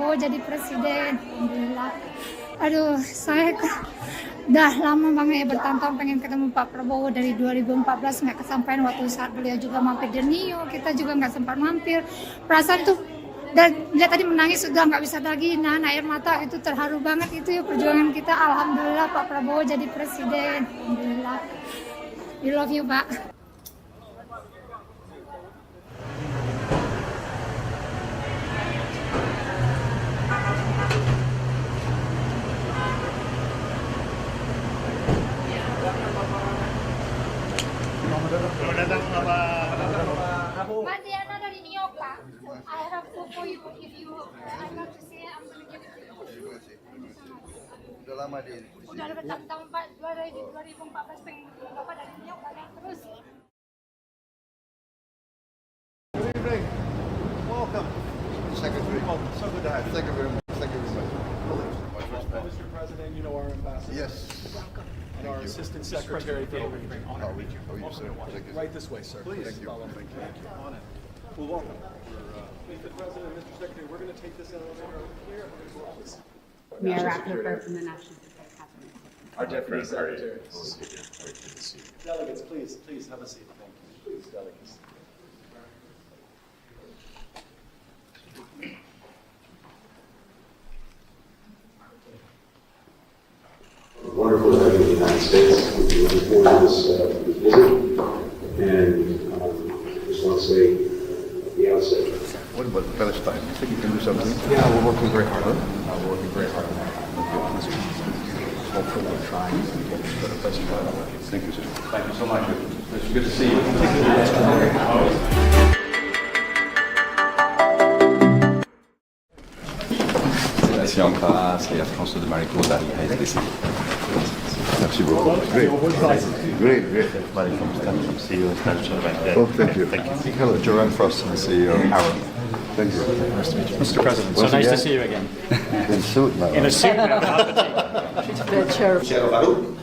Prabowo jadi presiden. Alhamdulillah. Aduh, saya udah lama banget ya bertahun-tahun pengen ketemu Pak Prabowo dari 2014 nggak kesampaian waktu saat beliau juga mampir di New York, kita juga nggak sempat mampir. Perasaan tuh dan dia tadi menangis sudah nggak bisa lagi, nahan air mata, itu terharu banget itu ya perjuangan kita. Alhamdulillah Pak Prabowo jadi presiden. Alhamdulillah. We love you Pak. Selamat datang Bapak Prabowo. Mas Diana dari New York Pak. I have food for you if you I love to see it, I'm gonna give it to you. Udah lama di Udah bertahun-tahun Pak, 2014 pengen ketemu Bapak dari New York banyak terus. Good evening. Welcome. Secretary. Oh, so good to have you. Thank you very much. Thank you very much. Mr. President, you know our ambassador. Yes. And our Assistant Secretary for Everything. How are you, sir? Thank you. Right this way, sir. Please. Thank you. Follow me. Thank you. On it. Well, welcome. Mr. President, Mr. Secretary, we're going to take this elevator over here. We're going to go up this. We are rapporteur from the National Security Cabinet. Our Deputy Secretary. Delegates, please have a seat. Thank you. Please, delegates. Wonderful to have you in the United States. We're looking forward to this visit. And just want to say at the outset. What about Palestine? You think you can do something? Yeah, we're working very hard on it. We're working very hard on that. Hopefully we're trying to get a better place to go. Thank you, sir. Thank you so much. It's good to see you. C'est en classe, il y a François de Marico d'Ariel. Merci beaucoup. Great. Great. Oh, thank you. Hello, Jerome Frost, the CEO of Arrow. Thank you. Nice to meet you. Mr. President, so nice to see you again. In suit now. In a suit now, not fatigue. Chair. Chair of Arup.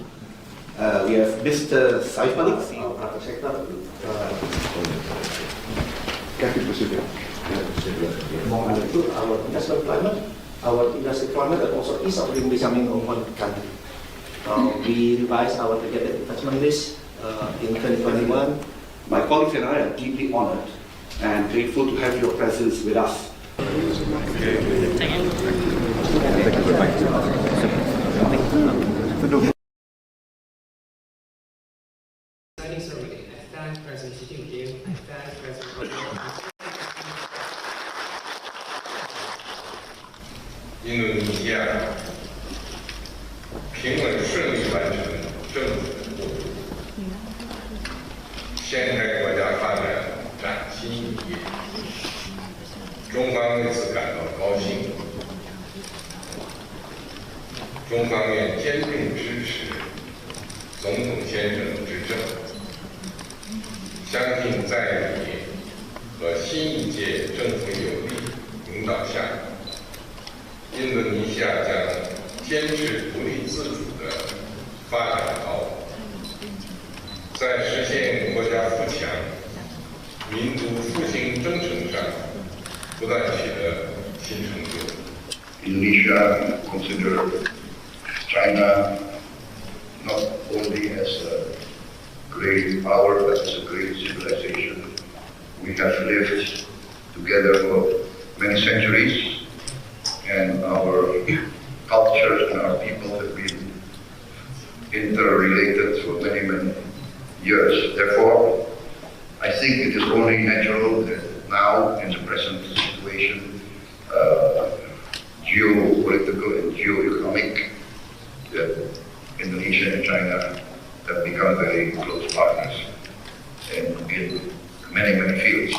We have Mr. Saif Malik, our private sector. Thank you, President. Our investment climate, our industry climate, and also ease of doing becoming of one country. We revised our targeted investment list in 2021. My colleagues and I are deeply honored and grateful to have your presence with us. Signing ceremony. I thank President Xi Jinping. I thank President Prabowo. 印度尼西亚平稳顺利完成政府的过渡，现代国家发展崭新一页，中方为此感到高兴。中方愿坚定支持总统先生执政，相信在你和新一届政府有力领导下，印度尼西亚将坚持独立自主的发展道路，在实现国家富强、民族复兴征程上不断取得新成就。Indonesia consider China not only as a great power but as a great civilization. We have lived together for many centuries, and our cultures and our people have been interrelated for many, many years. Therefore, I think it is only natural that now, in the present situation, geopolitical and geoeconomic, that Indonesia and China have become very close partners in many, many fields.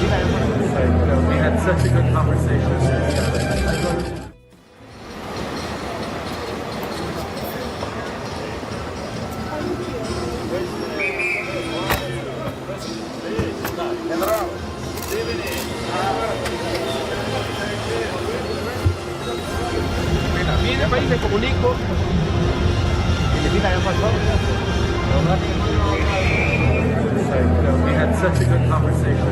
We had such a good conversation. Mire, país, le comunico. We had such a good conversation.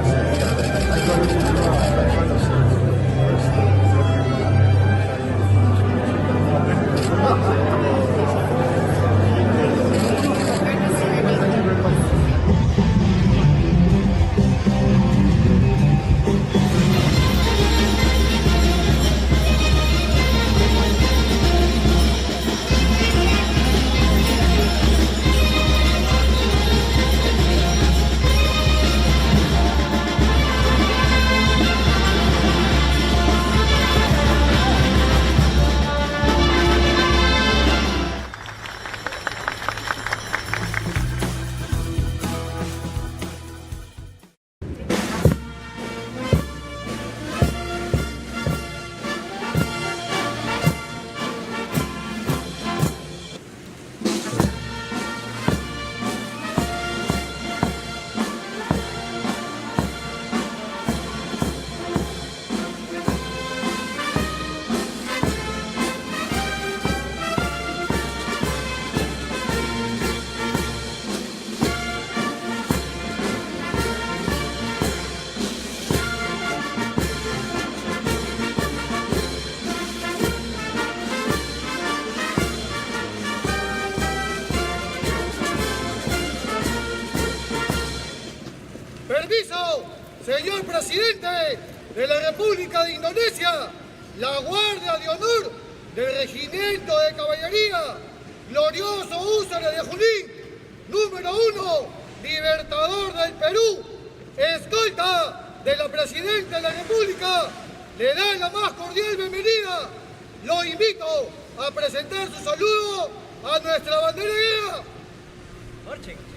Permiso, señor presidente de la República de Indonesia, la Guardia de Honor del Regimiento de Caballería, glorioso Húsare de Junín, número 1, Libertador del Perú, escolta de la Presidenta de la República, le da la más cordial bienvenida. Lo invito a presentar su saludo a nuestra bandera. Marchen.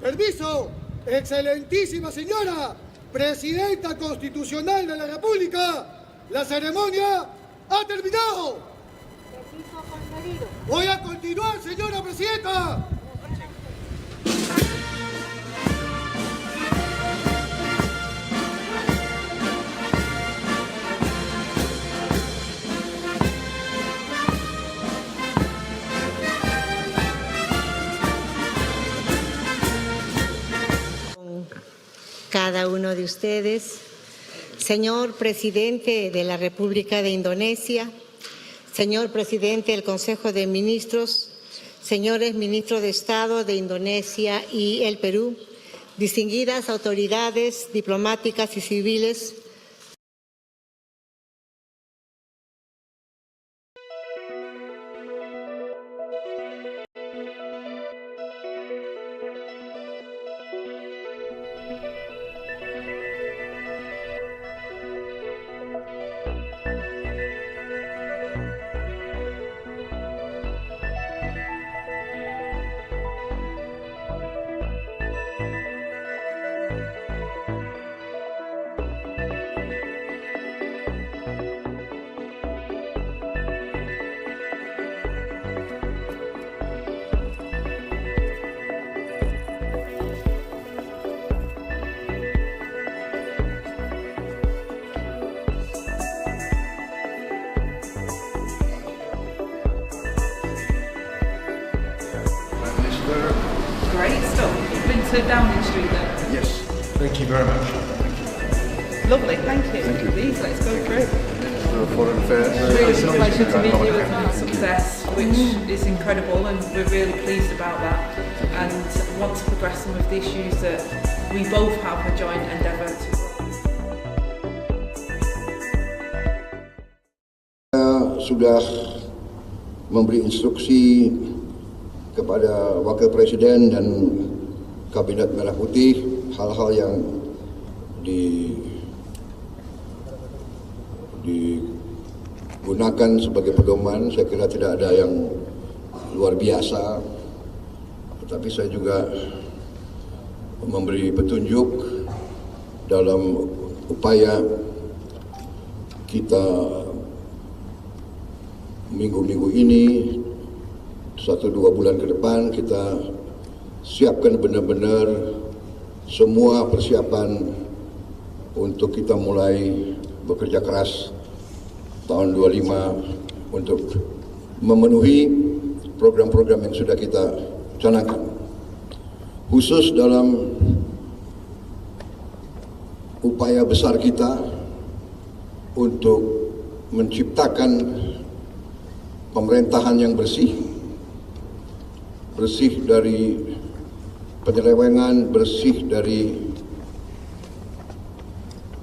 Permiso, excelentísima señora Presidenta Constitucional de la República, la ceremonia ha terminado. Permiso concedido. Voy a continuar, señora Presidenta. Cada uno de ustedes, señor presidente de la República de Indonesia, señor presidente del Consejo de Ministros, señores ministros de Estado de Indonesia y el Perú, distinguidas autoridades diplomáticas y civiles, Great stuff. You've been to Downing Street then? Yes. Thank you very much. Lovely, thank you. Thank you. Please, let's go through. Foreign Affairs. It's really a pleasure to meet you as well. Success, which is incredible, and we're really pleased about that, and want to progress some of the issues that we both have a joint endeavour to. Sudah memberi instruksi kepada Wakil Presiden dan Kabinet Merah Putih hal-hal yang digunakan sebagai pedoman. Saya kira tidak ada yang luar biasa, tetapi saya juga memberi petunjuk dalam upaya kita minggu-minggu ini, 1-2 bulan ke depan, kita siapkan benar-benar semua persiapan untuk kita mulai bekerja keras tahun 25 untuk memenuhi program-program yang sudah kita canangkan. Khusus dalam upaya besar kita untuk menciptakan pemerintahan yang bersih dari penyelewengan, bersih dari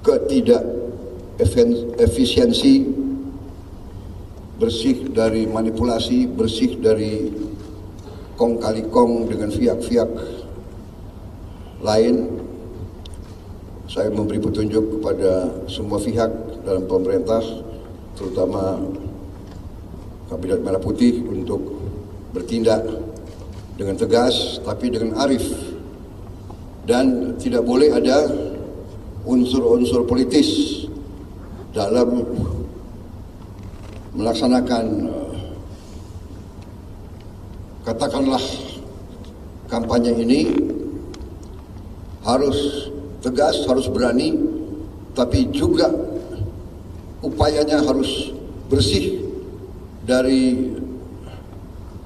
ketidakefisiensi, bersih dari manipulasi, bersih dari kong kali kong dengan pihak-pihak lain. Saya memberi petunjuk kepada semua pihak dalam pemerintah, terutama Kabinet Merah Putih, untuk bertindak dengan tegas tapi dengan arif, dan tidak boleh ada unsur-unsur politis dalam melaksanakan katakanlah kampanye ini. Harus tegas, harus berani, tapi juga upayanya harus bersih dari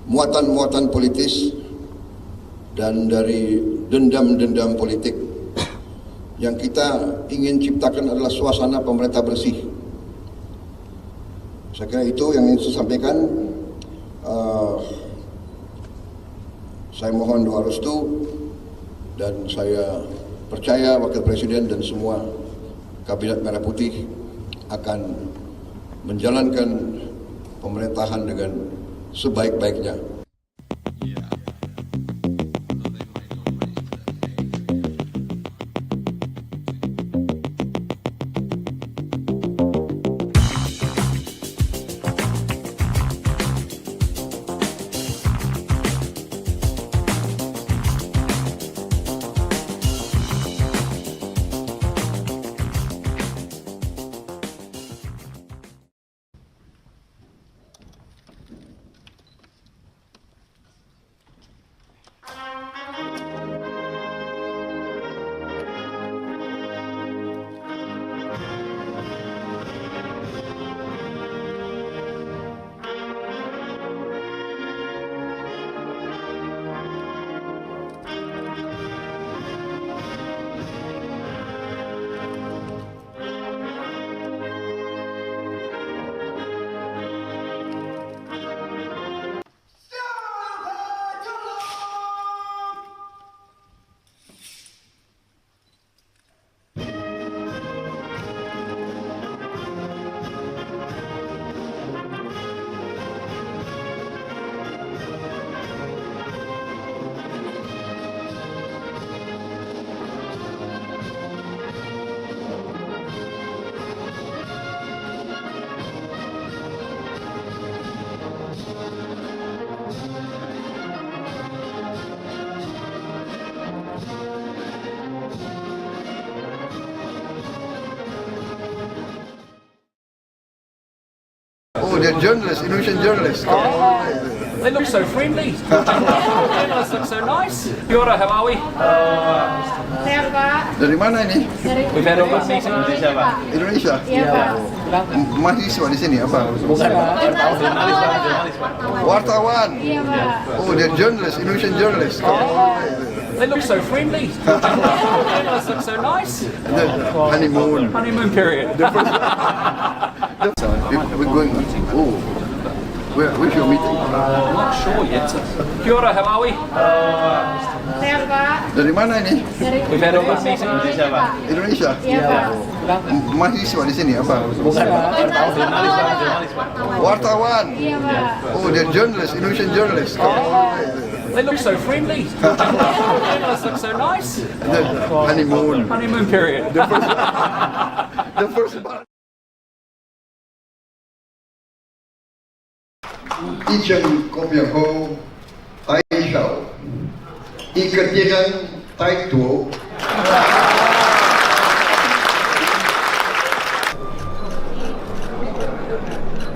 muatan-muatan politis dan dari dendam-dendam politik. Yang kita ingin ciptakan adalah suasana pemerintah bersih. Saya kira itu yang ingin saya sampaikan. Saya mohon doa restu, dan saya percaya Wakil Presiden dan semua Kabinet Merah Putih akan menjalankan pemerintahan dengan sebaik-baiknya. Oh, they're journalists, Indonesian journalists. They look so friendly. They look so nice. Kia ora, how are we? Sehat Pak. Dari mana ini? We've had a good meeting. Indonesia, Pak. Indonesia? Iya Pak. Mahasiswa di sini apa? Bukan, Pak. Jurnalis, Pak. Wartawan. Iya Pak. Oh, they're journalists, Indonesian journalists. They look so friendly. They look so nice. Honeymoon. Honeymoon period. We're going. Oh, where's your meeting? I'm not sure yet. Kia ora, how are we? Sehat Pak. Dari mana ini? We've had a good meeting. Indonesia, Pak. Indonesia? Iya Pak. Mahasiswa di sini apa? Bukan, Pak. Jurnalis, Pak. Wartawan. Iya Pak. Oh, they're journalists, Indonesian journalists. They look so friendly. They look so nice. Honeymoon. Honeymoon period. The first part. 一整公表后，爱少，一个地方太多。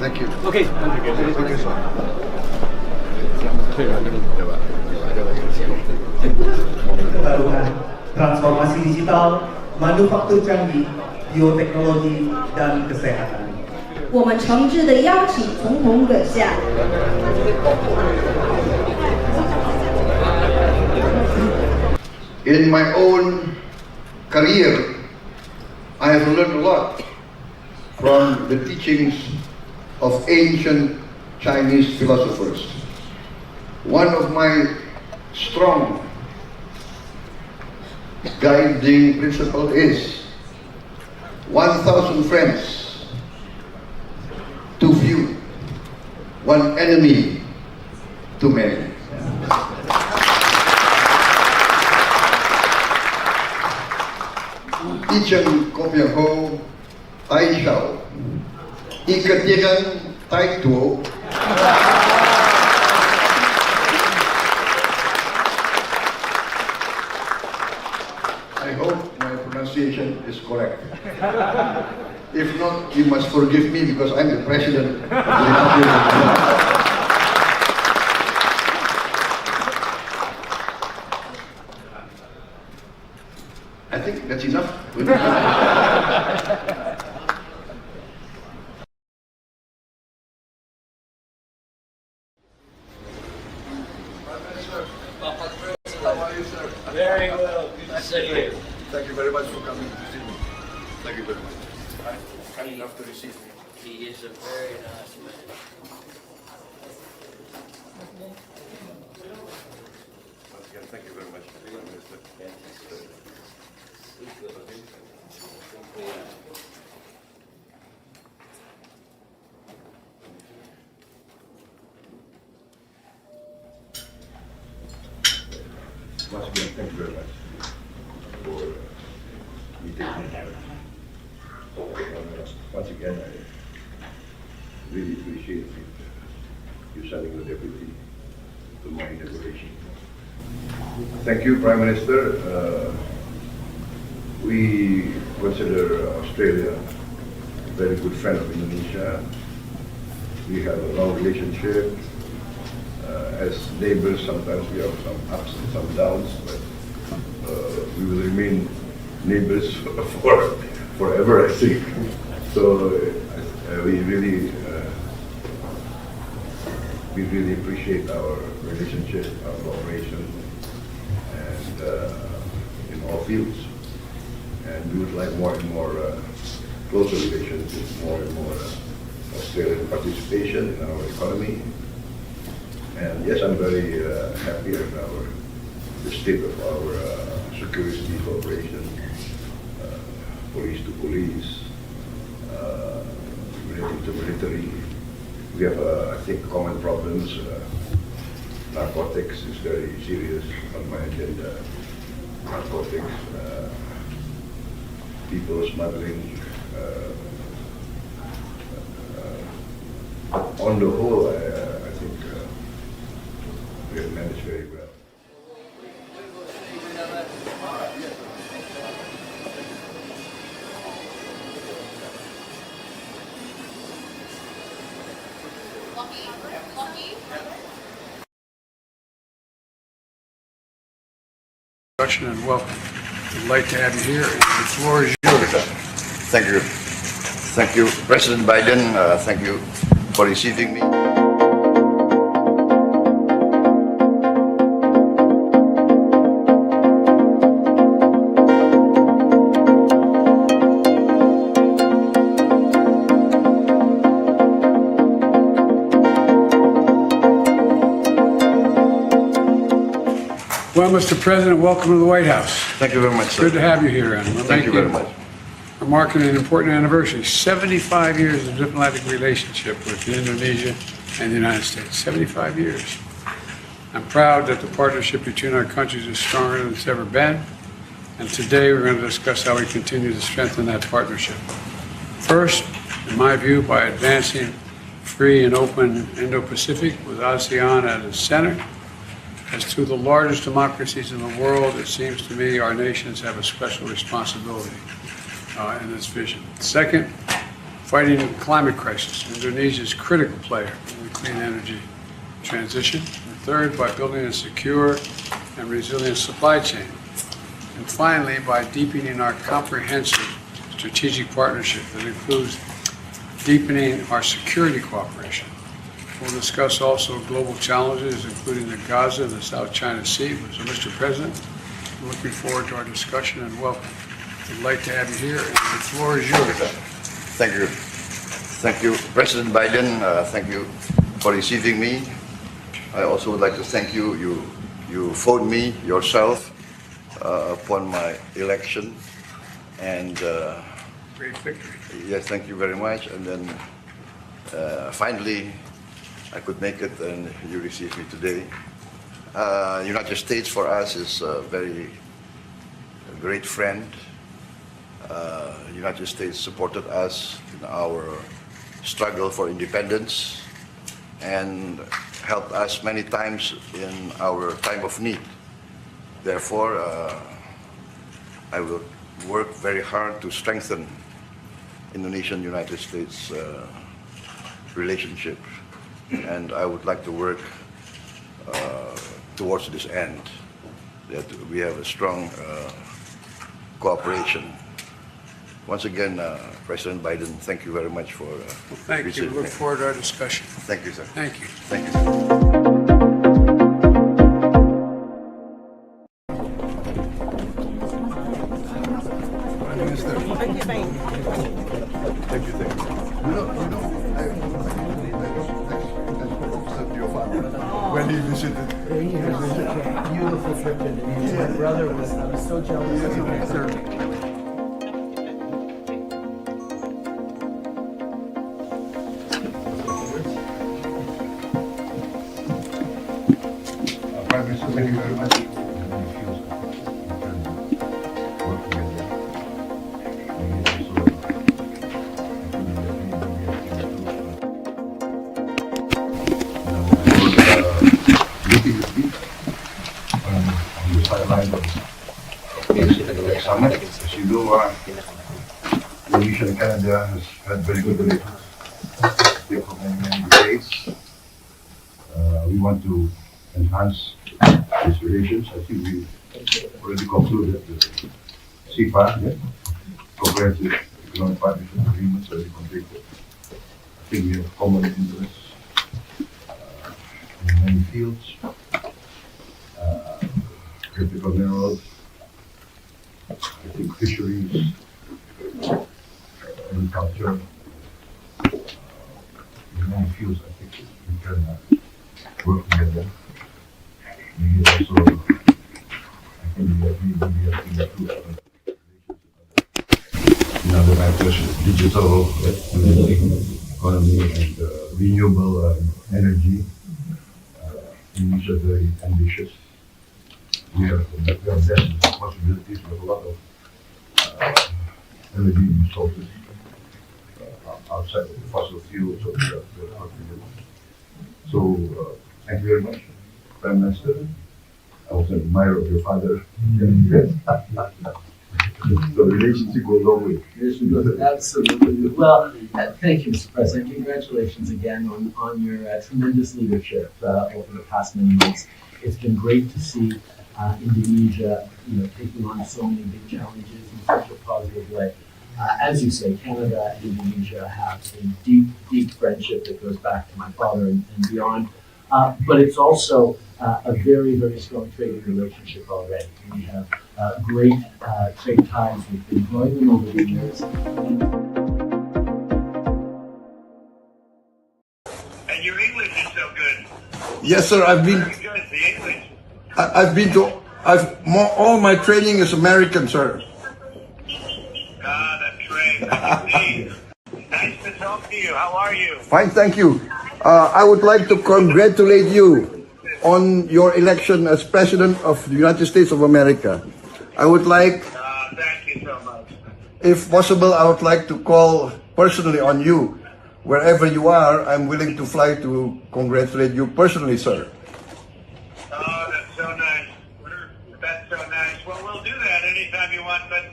Thank you. Okay. Okay, sir. Kebaruan, transformasi digital, manufaktur canggih, bioteknologi, dan kesehatan. 我们诚挚的邀请总统阁下。In my own career, I have learned a lot from the teachings of ancient Chinese philosophers. One of my strong guiding principle is 1,000 friends too few, one enemy too many. I chân có việc hô tay sầu, I cái tiếng tay thủ. I hope my pronunciation is correct. If not, you must forgive me because I'm the president of the Republic of Vietnam. I think that's enough. Very well. Good to see you. Thank you very much for coming to see me. Thank you very much. Kind enough to receive me. He is a very nice man. Once again, thank you very much, Prime Minister. Once again, thank you very much for meeting me. Once again, I really appreciate you sending the deputy to my inauguration. Thank you, Prime Minister. We consider Australia a very good friend of Indonesia. We have a long relationship. As neighbors, sometimes we have some ups and some downs, but we will remain neighbors forever, I think. So we really appreciate our relationship, our cooperation, and in all fields. And we would like more and more closer relations, more and more Australian participation in our economy. And yes, I'm very happy about the state of our security cooperation, police to police, relating to military. We have, I think, common problems. Narcotics is very serious on my agenda. Narcotics, people smuggling. On the whole, I think we have managed very well. And welcome. I'd like to have you here. The floor is yours. Thank you. Thank you, President Biden. Thank you for receiving me. Well, Mr. President, welcome to the White House. Thank you very much, sir. Good to have you here. And Thank you very much. We're marking an important anniversary, 75 years of diplomatic relationship with Indonesia and the United States. 75 years. I'm proud that the partnership between our countries is stronger than it's ever been. And today we're going to discuss how we continue to strengthen that partnership. First, in my view, by advancing free and open Indo-Pacific with ASEAN at its center. As two of the largest democracies in the world, it seems to me our nations have a special responsibility in this vision. Second, fighting the climate crisis. Indonesia is a critical player in the clean energy transition. And third, by building a secure and resilient supply chain. And finally, by deepening our comprehensive strategic partnership that includes deepening our security cooperation. We'll discuss also global challenges, including the Gaza and the South China Sea. So, Mr. President, I'm looking forward to our discussion and welcome. I'd like to have you here. The floor is yours. Thank you. Thank you, President Biden. Thank you for receiving me. I also would like to thank you. You phoned me yourself upon my election. And great victory. Yes, thank you very much. And then finally, I could make it, and you received me today. United States for us is a very great friend. United States supported us in our struggle for independence and helped us many times in our time of need. Therefore, I will work very hard to strengthen Indonesian-United States relationship. And I would like to work towards this end, that we have a strong cooperation. Once again, President Biden, thank you very much for thank you. visiting Look me. forward to our discussion. Thank you, sir. Thank you. Thank you, sir. When he visited. He had a beautiful trip to Indonesia. My brother I was so jealous of him. Prime Minister, thank you very much. Summit. As you know, Indonesia and Canada has had very good relations for many decades. We want to enhance these relations. I think we already concluded the CPA, Comprehensive Economic Partnership Agreements, already completed. I think we have common interests in many fields, critical minerals, I think fisheries, agriculture, in many fields I think we can work together. Maybe also, I think we have to improve in other matters, digital economy and renewable energy. Indonesia is very ambitious. We have destined possibilities with a lot of energy resources outside of the fossil fuels. So, thank you very much, Prime Minister. I was an admirer of your father. The relationship goes a long way. Absolutely. Well, thank you, Mr. President. Congratulations again on your tremendous leadership over the past many months. It's been great to see Indonesia, taking on so many big challenges in such a positive way. As you say, Canada and Indonesia have a deep, deep friendship that goes back to my father and beyond. But it's also a very, very strong trading relationship already. We have great trade ties. We've been growing them over the years. And your English is so good. Yes, sir. I've been. Very good. The English. I've been to. All my training is American, sir. Ah, that's great. Nice to talk to you. How are you? Fine, thank you. I would like to congratulate you on your election as President of the United States of America. I would like, thank you so much. if possible, I would like to call personally on you. Wherever you are, I'm willing to fly to congratulate you personally, sir. Oh, that's so nice. That's so nice. Well, we'll do that anytime you want, but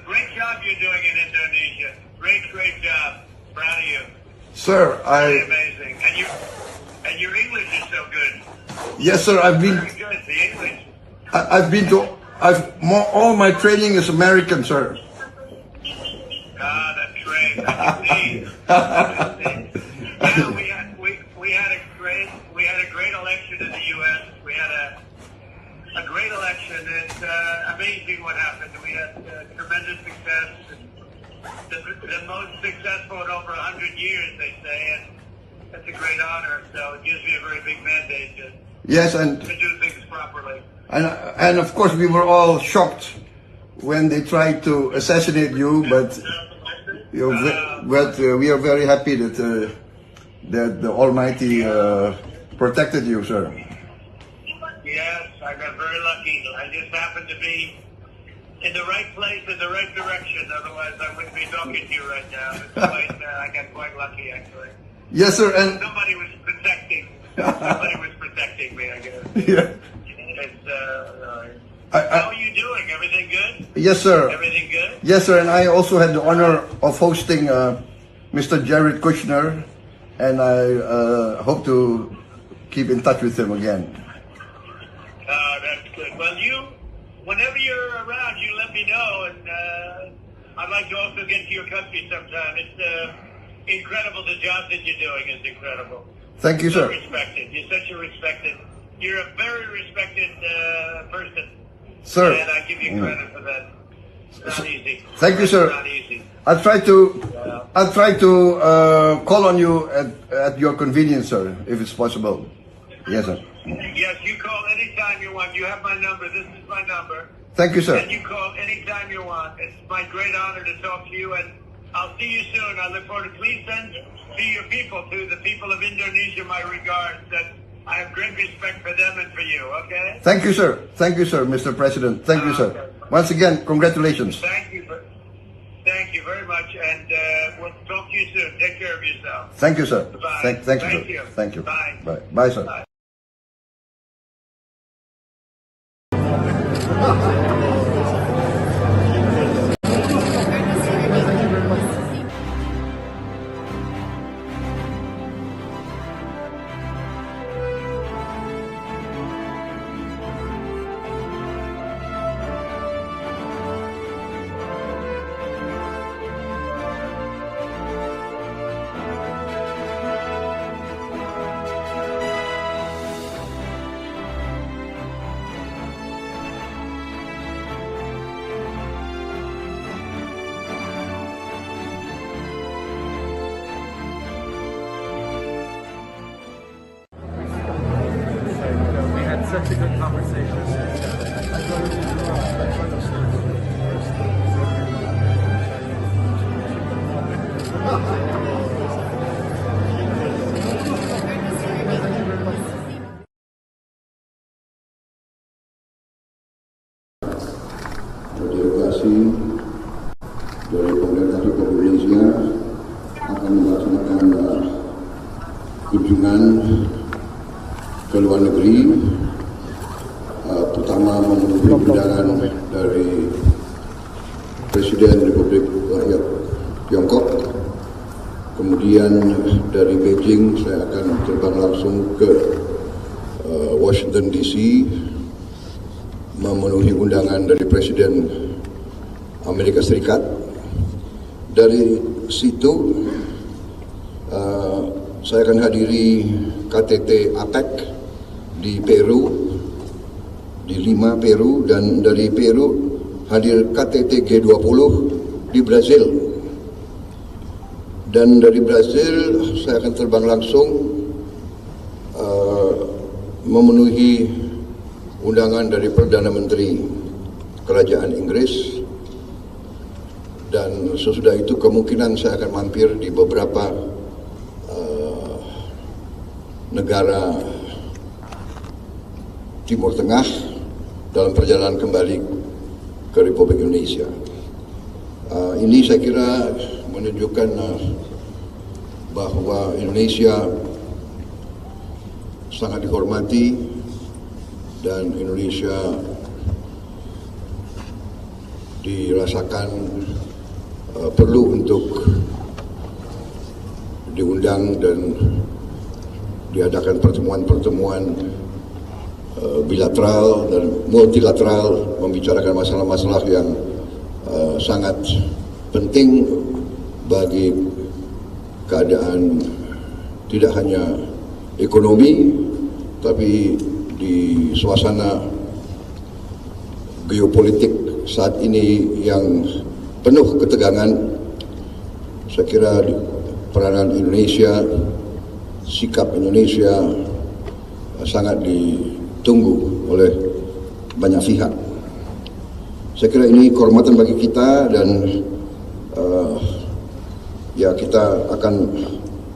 great job you're doing in Indonesia. Great, great job. Proud of you. Sir, Really amazing. And your English is so good. Yes, sir. I've been. Very good. The English. I've been to. All my training is American, sir. Ah, that's great. We had a great election in the U.S. We had a great election. It's amazing what happened. We had tremendous success. The most successful in over 100 years, they say, and that's a great honor. So it gives me a very big mandate to do things properly. And of course we were all shocked when they tried to assassinate you, but we are very happy that the Almighty protected you, sir. Yes, I got very lucky. I just happened to be in the right place, in the right direction. Otherwise, I wouldn't be talking to you right now. I got quite lucky, actually. Yes, sir. And somebody was protecting me, I guess. Yeah. How are you doing? Everything good? Yes, sir. Everything good? Yes, sir. And I also had the honor of hosting Mr. Jared Kushner, and I hope to keep in touch with him again. That's good. Well, whenever you're around, you let me know, and I'd like to also get to your country sometime. It's incredible. The job that you're doing is incredible. Thank you, sir. Respected. You're a very respected person. Sir. And I give you credit for that. It's not easy. Thank you, sir. It's not easy. I'll try to call on you at your convenience, sir, if it's possible. Yes, sir. Yes, you call anytime you want. You have my number. This is my number. Thank you, sir. And you call anytime you want. It's my great honor to talk to you, and I'll see you soon. I look forward to. Please send to your people, to the people of Indonesia, my regards. That I have great respect for them and for you. Okay. Thank you, sir. Thank you, sir, Mr. President. Thank you, sir. Once again, congratulations. Thank you very much, and we'll talk to you soon. Take care of yourself. Thank you, sir. Bye. Thank you, sir. Thank you. Bye. Bye. Bye, sir. Bye. Such a good conversation. Delegasi dari pemerintah Republik Indonesia akan melaksanakan kunjungan ke luar negeri, pertama memenuhi undangan dari Presiden Republik Rakyat Tiongkok. Kemudian dari Beijing saya akan terbang langsung ke Washington DC memenuhi undangan dari Presiden Amerika Serikat. Dari situ saya akan hadiri KTT APEC di Peru, di Lima, Peru, dan dari Peru hadir KTT G20 di Brazil. Dan dari Brazil saya akan terbang langsung memenuhi undangan dari Perdana Menteri Kerajaan Inggris, dan sesudah itu kemungkinan saya akan mampir di beberapa negara Timur Tengah dalam perjalanan kembali ke Republik Indonesia. Ini saya kira menunjukkan bahwa Indonesia sangat dihormati dan Indonesia dirasakan perlu untuk diundang dan diadakan pertemuan-pertemuan bilateral dan multilateral membicarakan masalah-masalah yang sangat penting bagi keadaan tidak hanya ekonomi, tapi di suasana geopolitik saat ini yang penuh ketegangan. Saya kira peranan Indonesia, sikap Indonesia sangat ditunggu oleh banyak pihak. Saya kira ini kehormatan bagi kita, dan ya kita akan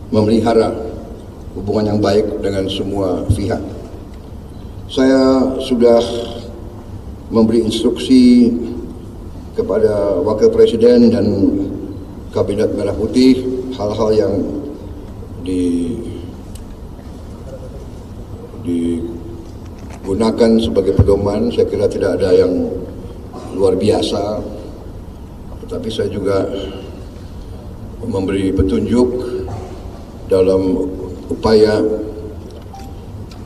memelihara hubungan yang baik dengan semua pihak. Saya sudah memberi instruksi kepada Wakil Presiden dan Kabinet Merah Putih hal-hal yang digunakan sebagai pedoman. Saya kira tidak ada yang luar biasa, tetapi saya juga memberi petunjuk dalam upaya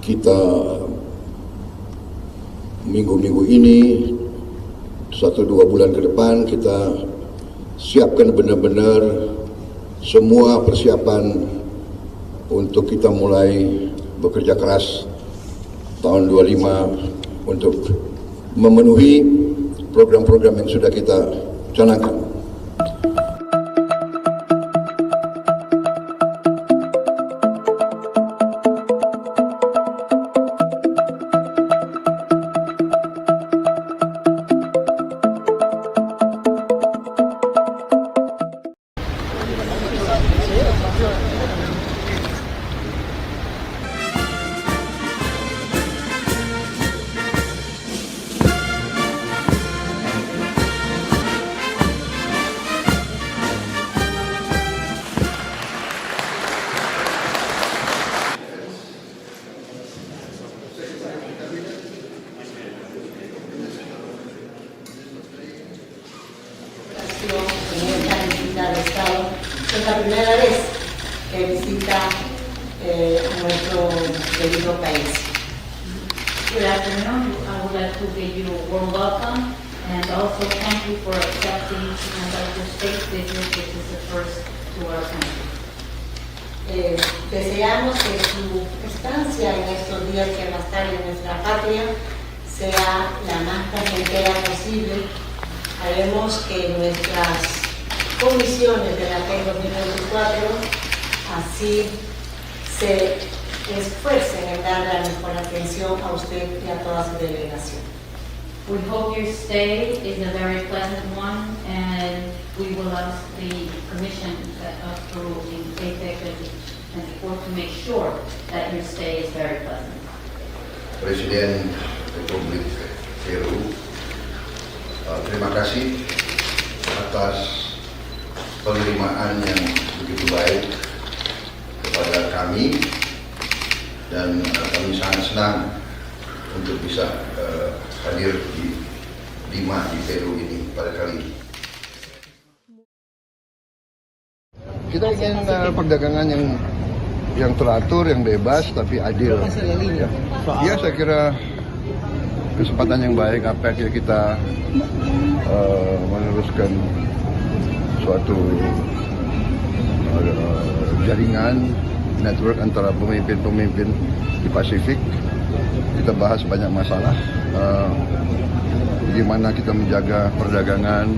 kita minggu-minggu ini, 1-2 bulan ke depan, kita siapkan benar-benar semua persiapan untuk kita mulai bekerja keras tahun 25 untuk memenuhi program-program yang sudah kita canangkan. Es la primera vez que visita a nuestro querido país. Good afternoon. I would like to give you a warm welcome and also thank you for accepting our state visit, which is the first to our country. Deseamos que su estancia en estos días que va a estar en nuestra patria sea la más placentera posible. Haremos que nuestras comisiones de la PEN 2024 así se esfuercen en darle la mejor atención a usted y a toda su delegación. We hope your stay is a very pleasant one, and we will ask the Commission of Peru in APEC and report to make sure that your stay is very pleasant. Presiden Republik Peru, terima kasih atas penerimaan yang begitu baik kepada kami, dan kami sangat senang untuk bisa hadir di Lima di Peru ini pada kali ini. Kita ingin perdagangan yang teratur, yang bebas tapi adil. Ya, saya kira kesempatan yang baik apabila kita meneruskan suatu jaringan network antara pemimpin-pemimpin di Pasifik. Kita bahas banyak masalah, bagaimana kita menjaga perdagangan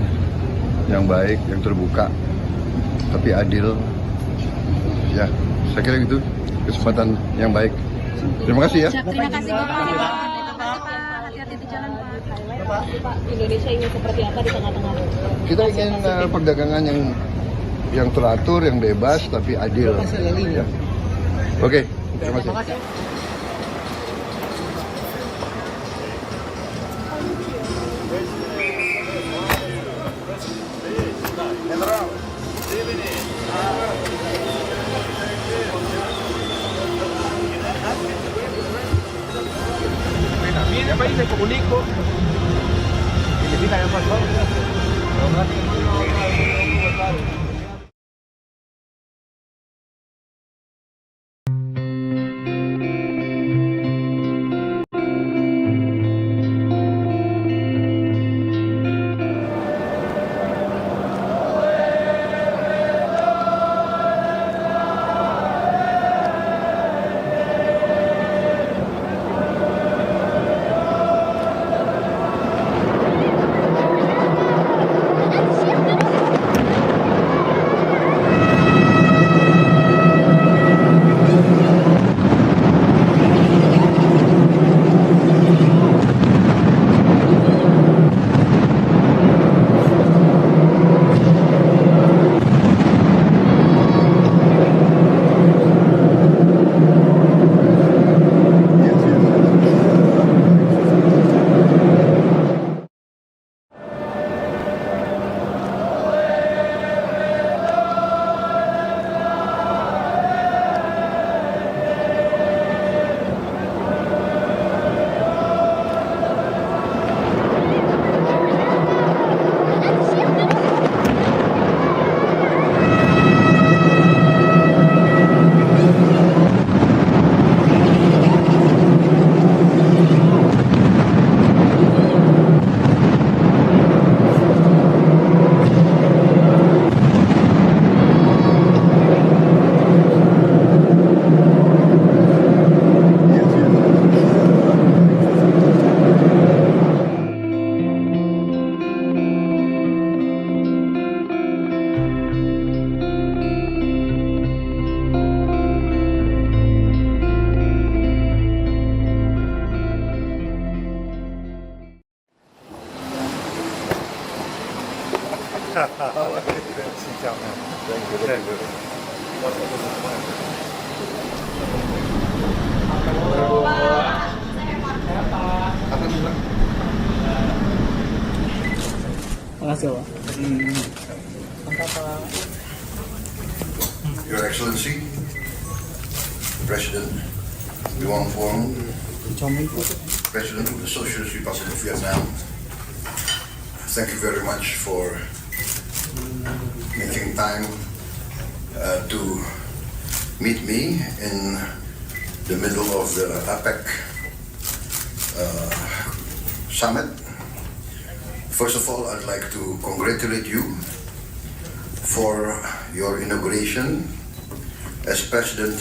yang baik, yang terbuka, tapi adil. Ya, saya kira itu kesempatan yang baik. Terima kasih ya. Terima kasih Bapak. Hati-hati di jalan Pak. Indonesia ingin seperti apa di tengah-tengah? Kita ingin perdagangan yang teratur, yang bebas, tapi adil. Ya. Oke, terima kasih. Mira, país me comunico. Filipina ya pasó. Your Excellency, President Luar, President of the Socialist Republic of Vietnam, thank you very much for making time to meet me in the middle of the APEC summit. First of all, I'd like to congratulate you for your inauguration as President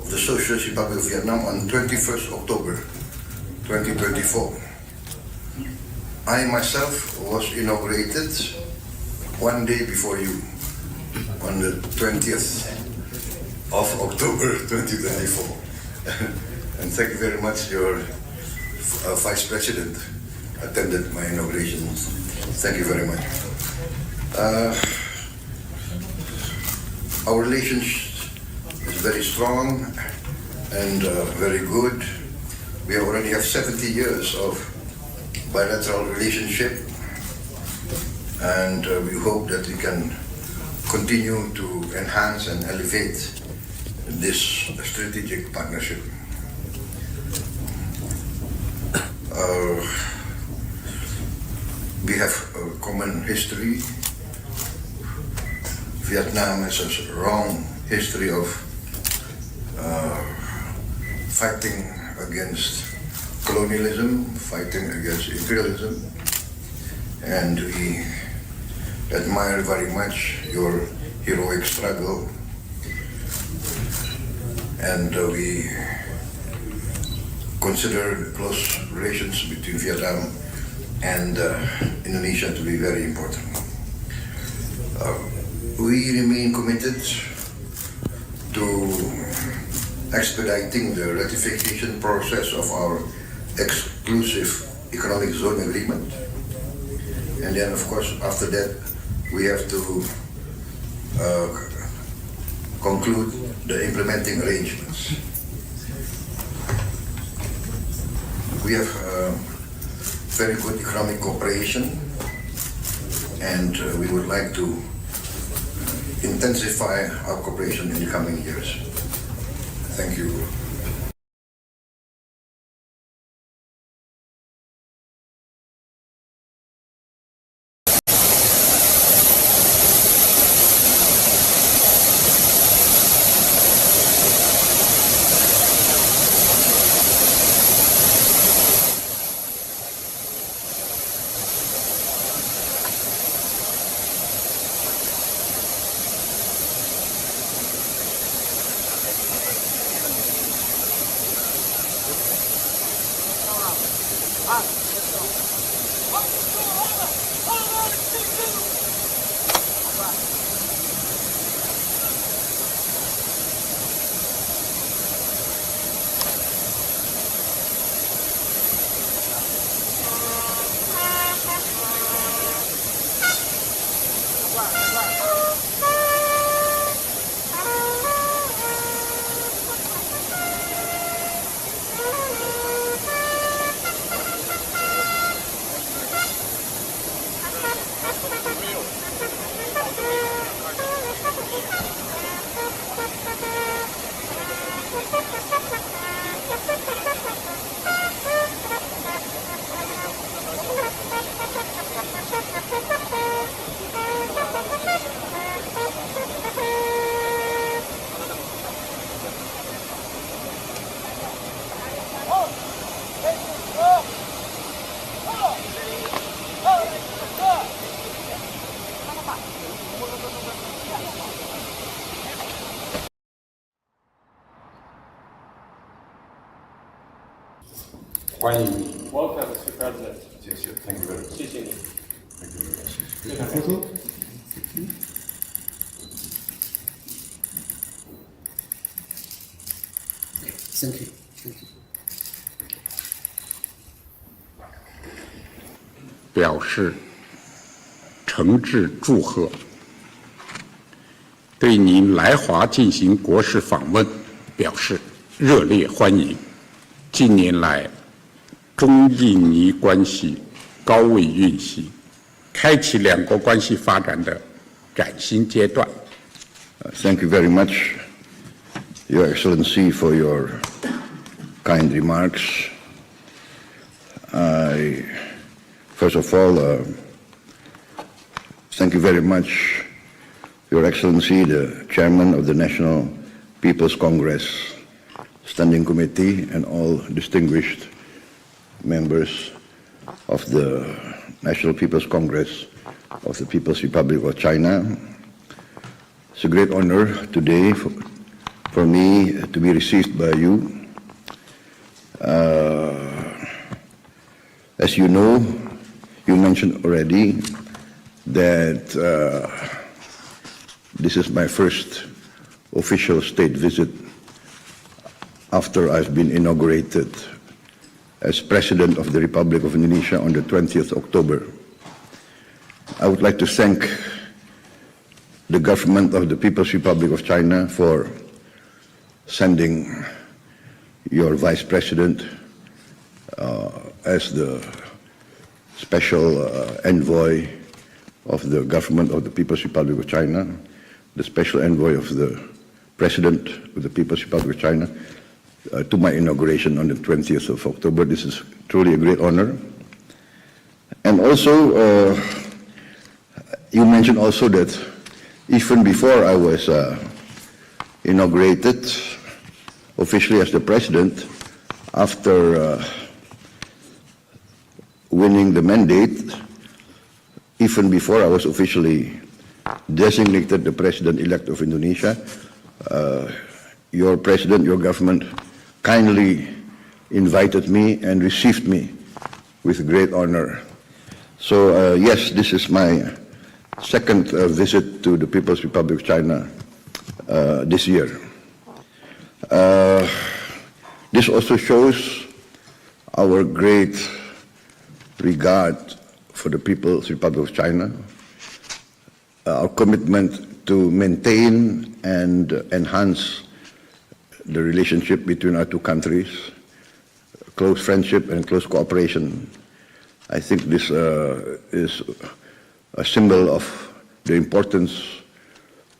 of the Socialist Republic of Vietnam on 21st October 2024. I myself was inaugurated one day before you, on the 20th of October 2024. And thank you very much, your Vice President attended my inauguration. Thank you very much. Our relationship is very strong and very good. We already have 70 years of bilateral relationship, and we hope that we can continue to enhance and elevate this strategic partnership. We have a common history. Vietnam has a long history of fighting against colonialism, fighting against imperialism, and we admire very much your heroic struggle, and we consider close relations between Vietnam and Indonesia to be very important. We remain committed to expediting the ratification process of our exclusive economic zone agreement. And then, of course, after that, we have to conclude the implementing arrangements. We have very good economic cooperation, and we would like to intensify our cooperation in the coming years. Thank you. Welcome, Mr. President. Thank you very much. Thank you very much. Thank you. 表示诚挚祝贺，对您来华进行国事访问表示热烈欢迎。近年来，中印尼关系高位运行，开启两国关系发展的崭新阶段。Thank you very much, Your Excellency, for your kind remarks. First of all, thank you very much, Your Excellency, the Chairman of the National People's Congress Standing Committee, and all distinguished members of the National People's Congress of the People's Republic of China. It's a great honor today for me to be received by you. As you know, you mentioned already that this is my first official state visit after I've been inaugurated as President of the Republic of Indonesia on the 20th October. I would like to thank the government of the People's Republic of China for sending your Vice President as the special envoy of the government of the People's Republic of China, the special envoy of the President of the People's Republic of China, to my inauguration on the 20th of October. This is truly a great honor. And also, you mentioned also that even before I was inaugurated officially as the President, after winning the mandate, even before I was officially designated the President-elect of Indonesia, your President, your government kindly invited me and received me with great honor. So yes, this is my second visit to the People's Republic of China this year. This also shows our great regard for the People's Republic of China, our commitment to maintain and enhance the relationship between our two countries, close friendship and close cooperation. I think this is a symbol of the importance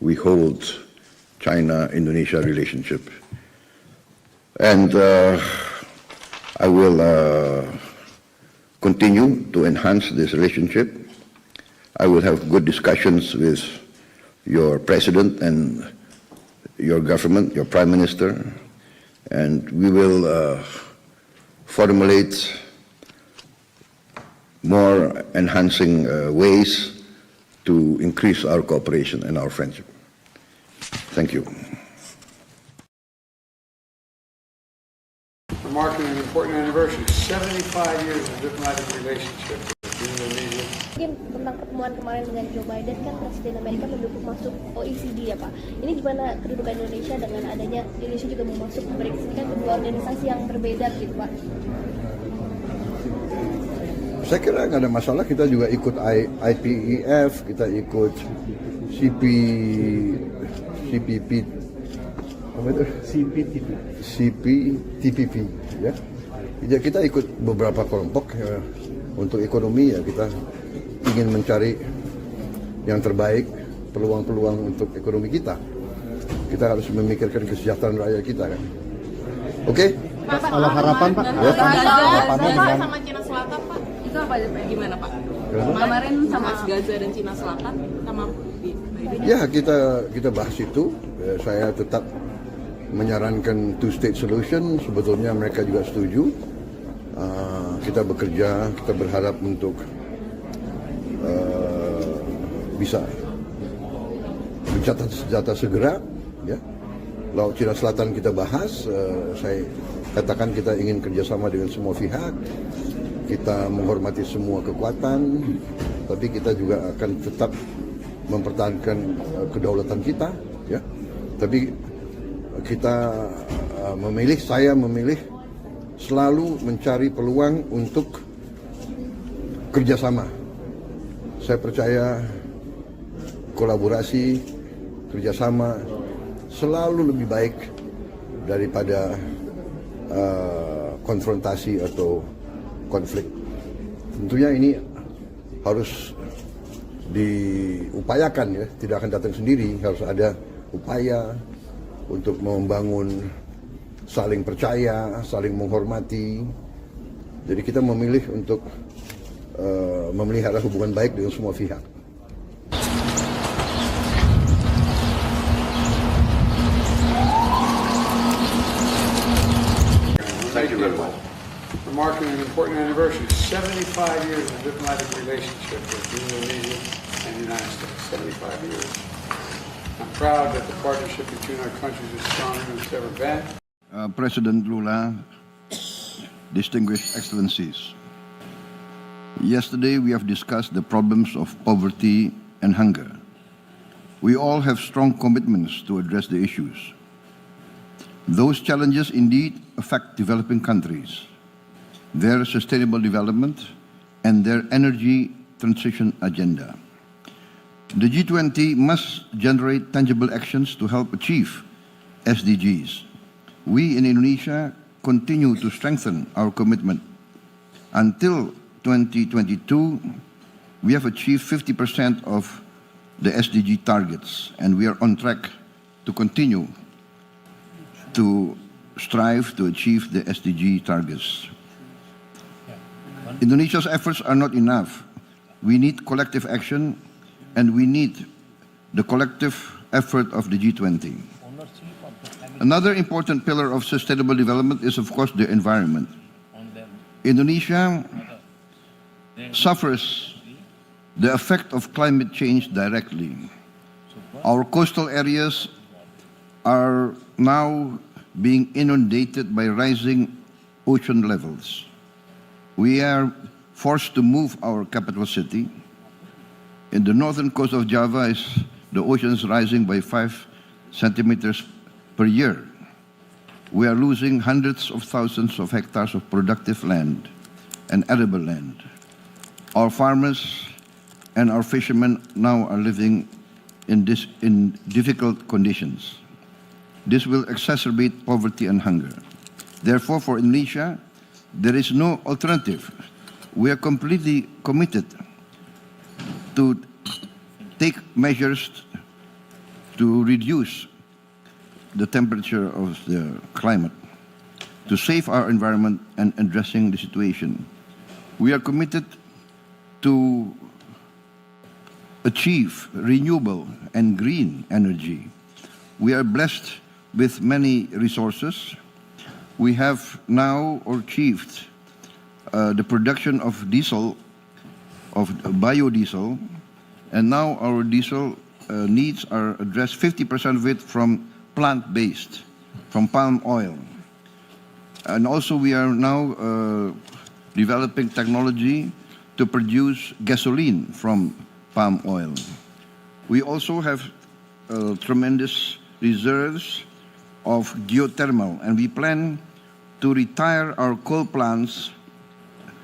we hold China-Indonesia relationship. And I will continue to enhance this relationship. I will have good discussions with your president and your government, your prime minister, and we will formulate more enhancing ways to increase our cooperation and our friendship. Thank you. Marking an important anniversary, 75 years of diplomatic relationship with Indonesia. Mungkin tentang pertemuan kemarin dengan Joe Biden, kan Presiden Amerika mendukung masuk OECD ya Pak. Ini gimana kedudukan Indonesia dengan adanya Indonesia juga mau masuk BRICS? Ini kan kedua organisasi yang berbeda gitu Pak. Saya kira nggak ada masalah, kita juga ikut IPEF, kita ikut CPTPP, ya. Jadi kita ikut beberapa kelompok ya. Untuk ekonomi ya kita ingin mencari yang terbaik, peluang-peluang untuk ekonomi kita. Kita harus memikirkan kesejahteraan rakyat kita kan. Oke? Kalau harapan Pak, ya. Harapannya dengan sama Cina Selatan Pak, itu apa gimana Pak? Kemarin sama Gaza dan Cina Selatan sama ya kita bahas itu. Saya tetap menyarankan two-state solution. Sebetulnya mereka juga setuju. Kita bekerja, kita berharap untuk bisa gencatan senjata segera. Ya. Laut Cina Selatan kita bahas. Saya katakan kita ingin kerjasama dengan semua pihak. Kita menghormati semua kekuatan, tapi kita juga akan tetap mempertahankan kedaulatan kita. Ya. Tapi kita saya memilih selalu mencari peluang untuk kerjasama. Saya percaya kolaborasi, kerjasama selalu lebih baik daripada konfrontasi atau konflik. Tentunya ini harus diupayakan ya, tidak akan datang sendiri, harus ada upaya untuk membangun saling percaya, saling menghormati. Jadi kita memilih untuk memelihara hubungan baik dengan semua pihak. Thank you very much. We're marking an important anniversary, 75 years of diplomatic relationship with Indonesia and the United States. 75 years. I'm proud that the partnership between our countries is stronger than it's ever been. President Lula, distinguished excellencies, yesterday we have discussed the problems of poverty and hunger. We all have strong commitments to address the issues. Those challenges indeed affect developing countries, their sustainable development, and their energy transition agenda. The G20 must generate tangible actions to help achieve SDGs. We in Indonesia continue to strengthen our commitment. Until 2022, we have achieved 50% of the SDG targets, and we are on track to continue to strive to achieve the SDG targets. Indonesia's efforts are not enough. We need collective action, and we need the collective effort of the G20. Another important pillar of sustainable development is, of course, the environment. Indonesia suffers the effect of climate change directly. Our coastal areas are now being inundated by rising ocean levels. We are forced to move our capital city. In the northern coast of Java, the ocean is rising by 5 centimeters per year. We are losing hundreds of thousands of hectares of productive land and arable land. Our farmers and our fishermen now are living in difficult conditions. This will exacerbate poverty and hunger. Therefore, for Indonesia, there is no alternative. We are completely committed to take measures to reduce the temperature of the climate, to save our environment and addressing the situation. We are committed to achieve renewable and green energy. We are blessed with many resources. We have now achieved the production of diesel, of biodiesel, and now our diesel needs are addressed 50% of it from plant-based, from palm oil. And also we are now developing technology to produce gasoline from palm oil. We also have tremendous reserves of geothermal, and we plan to retire our coal plants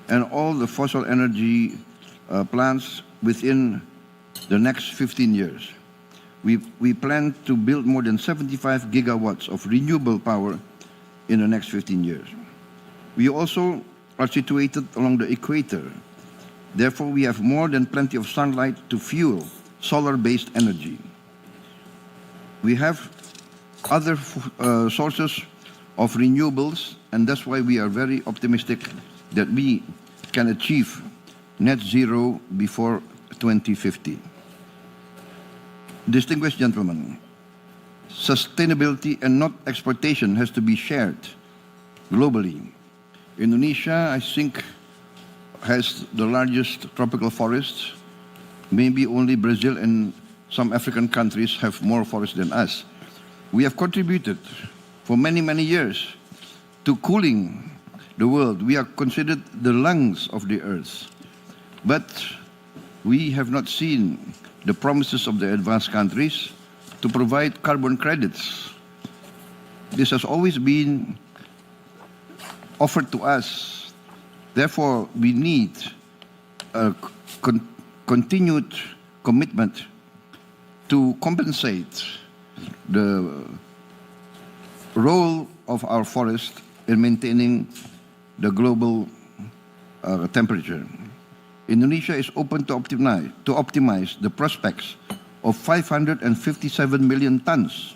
and all the fossil energy plants within the next 15 years. We plan to build more than 75 gigawatts of renewable power in the next 15 years. We also are situated along the equator. Therefore, we have more than plenty of sunlight to fuel solar-based energy. We have other sources of renewables, and that's why we are very optimistic that we can achieve net zero before 2050. Distinguished gentlemen, sustainability and not exploitation has to be shared globally. Indonesia, I think, has the largest tropical forests. Maybe only Brazil and some African countries have more forests than us. We have contributed for many, many years to cooling the world. We are considered the lungs of the earth. But we have not seen the promises of the advanced countries to provide carbon credits. This has always been offered to us. Therefore, we need a continued commitment to compensate the role of our forest in maintaining the global temperature. Indonesia is open to optimize the prospects of 557 million tons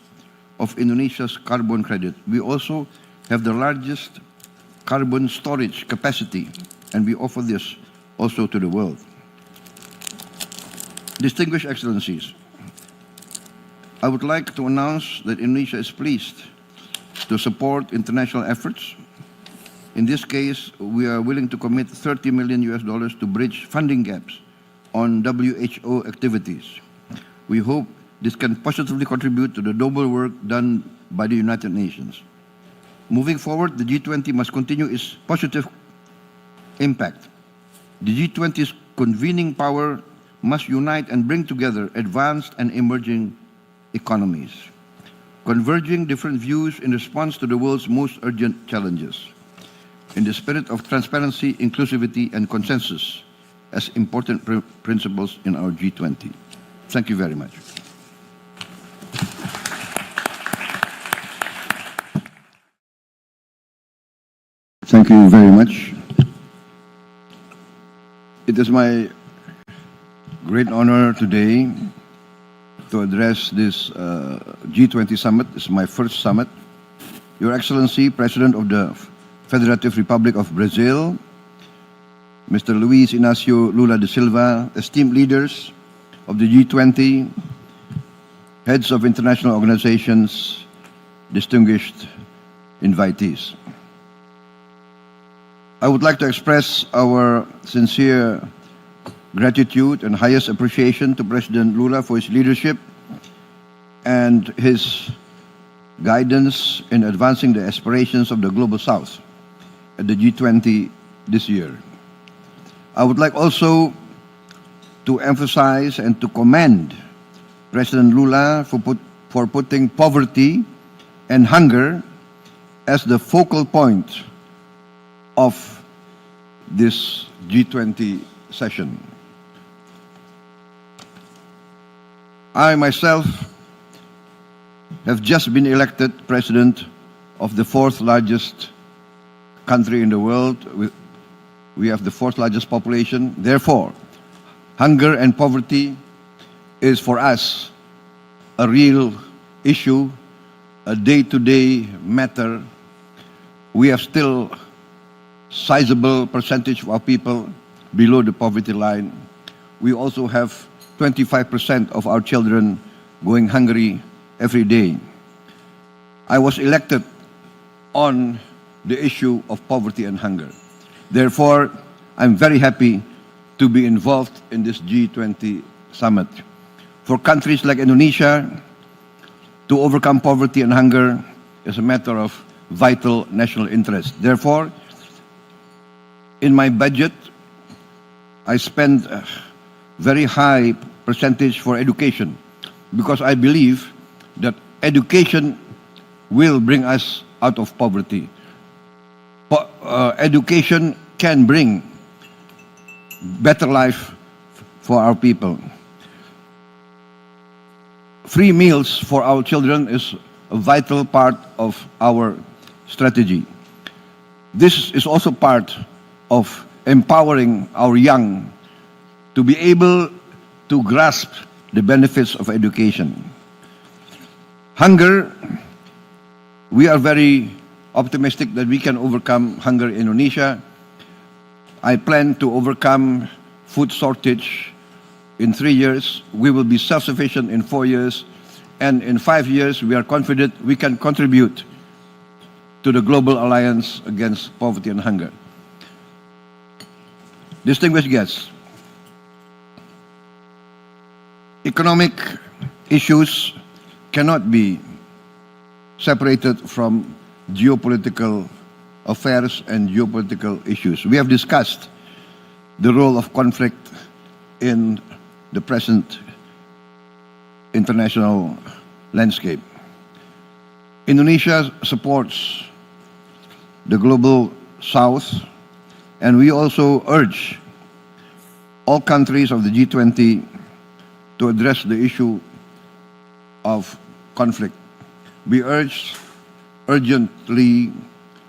of Indonesia's carbon credit. We also have the largest carbon storage capacity, and we offer this also to the world. Distinguished Excellencies, I would like to announce that Indonesia is pleased to support international efforts. In this case, we are willing to commit $30 million to bridge funding gaps on WHO activities. We hope this can positively contribute to the noble work done by the United Nations. Moving forward, the G20 must continue its positive impact. The G20's convening power must unite and bring together advanced and emerging economies, converging different views in response to the world's most urgent challenges, in the spirit of transparency, inclusivity, and consensus as important principles in our G20. Thank you very much. Thank you very much. It is my great honor today to address this G20 summit. This is my first summit. Your Excellency, President of the Federative Republic of Brazil, Mr. Luis Inácio Lula da Silva, esteemed leaders of the G20, heads of international organizations, distinguished invitees. I would like to express our sincere gratitude and highest appreciation to President Lula for his leadership and his guidance in advancing the aspirations of the Global South at the G20 this year. I would like also to emphasize and to commend President Lula for putting poverty and hunger as the focal point of this G20 session. I myself have just been elected president of the fourth largest country in the world. We have the fourth largest population. Therefore, hunger and poverty is for us a real issue, a day-to-day matter. We have still sizable percentage of our people below the poverty line. We also have 25% of our children going hungry every day. I was elected on the issue of poverty and hunger. Therefore, I'm very happy to be involved in this G20 summit. For countries like Indonesia, to overcome poverty and hunger is a matter of vital national interest. Therefore, in my budget, I spend a very high percentage for education because I believe that education will bring us out of poverty. Education can bring better life for our people. Free meals for our children is a vital part of our strategy. This is also part of empowering our young to be able to grasp the benefits of education. Hunger, we are very optimistic that we can overcome hunger in Indonesia. I plan to overcome food shortage in 3 years. We will be self-sufficient in 4 years. And in 5 years, we are confident we can contribute to the global alliance against poverty and hunger. Distinguished guests, economic issues cannot be separated from geopolitical affairs and geopolitical issues. We have discussed the role of conflict in the present international landscape. Indonesia supports the Global South, and we also urge all countries of the G20 to address the issue of conflict. We urge urgently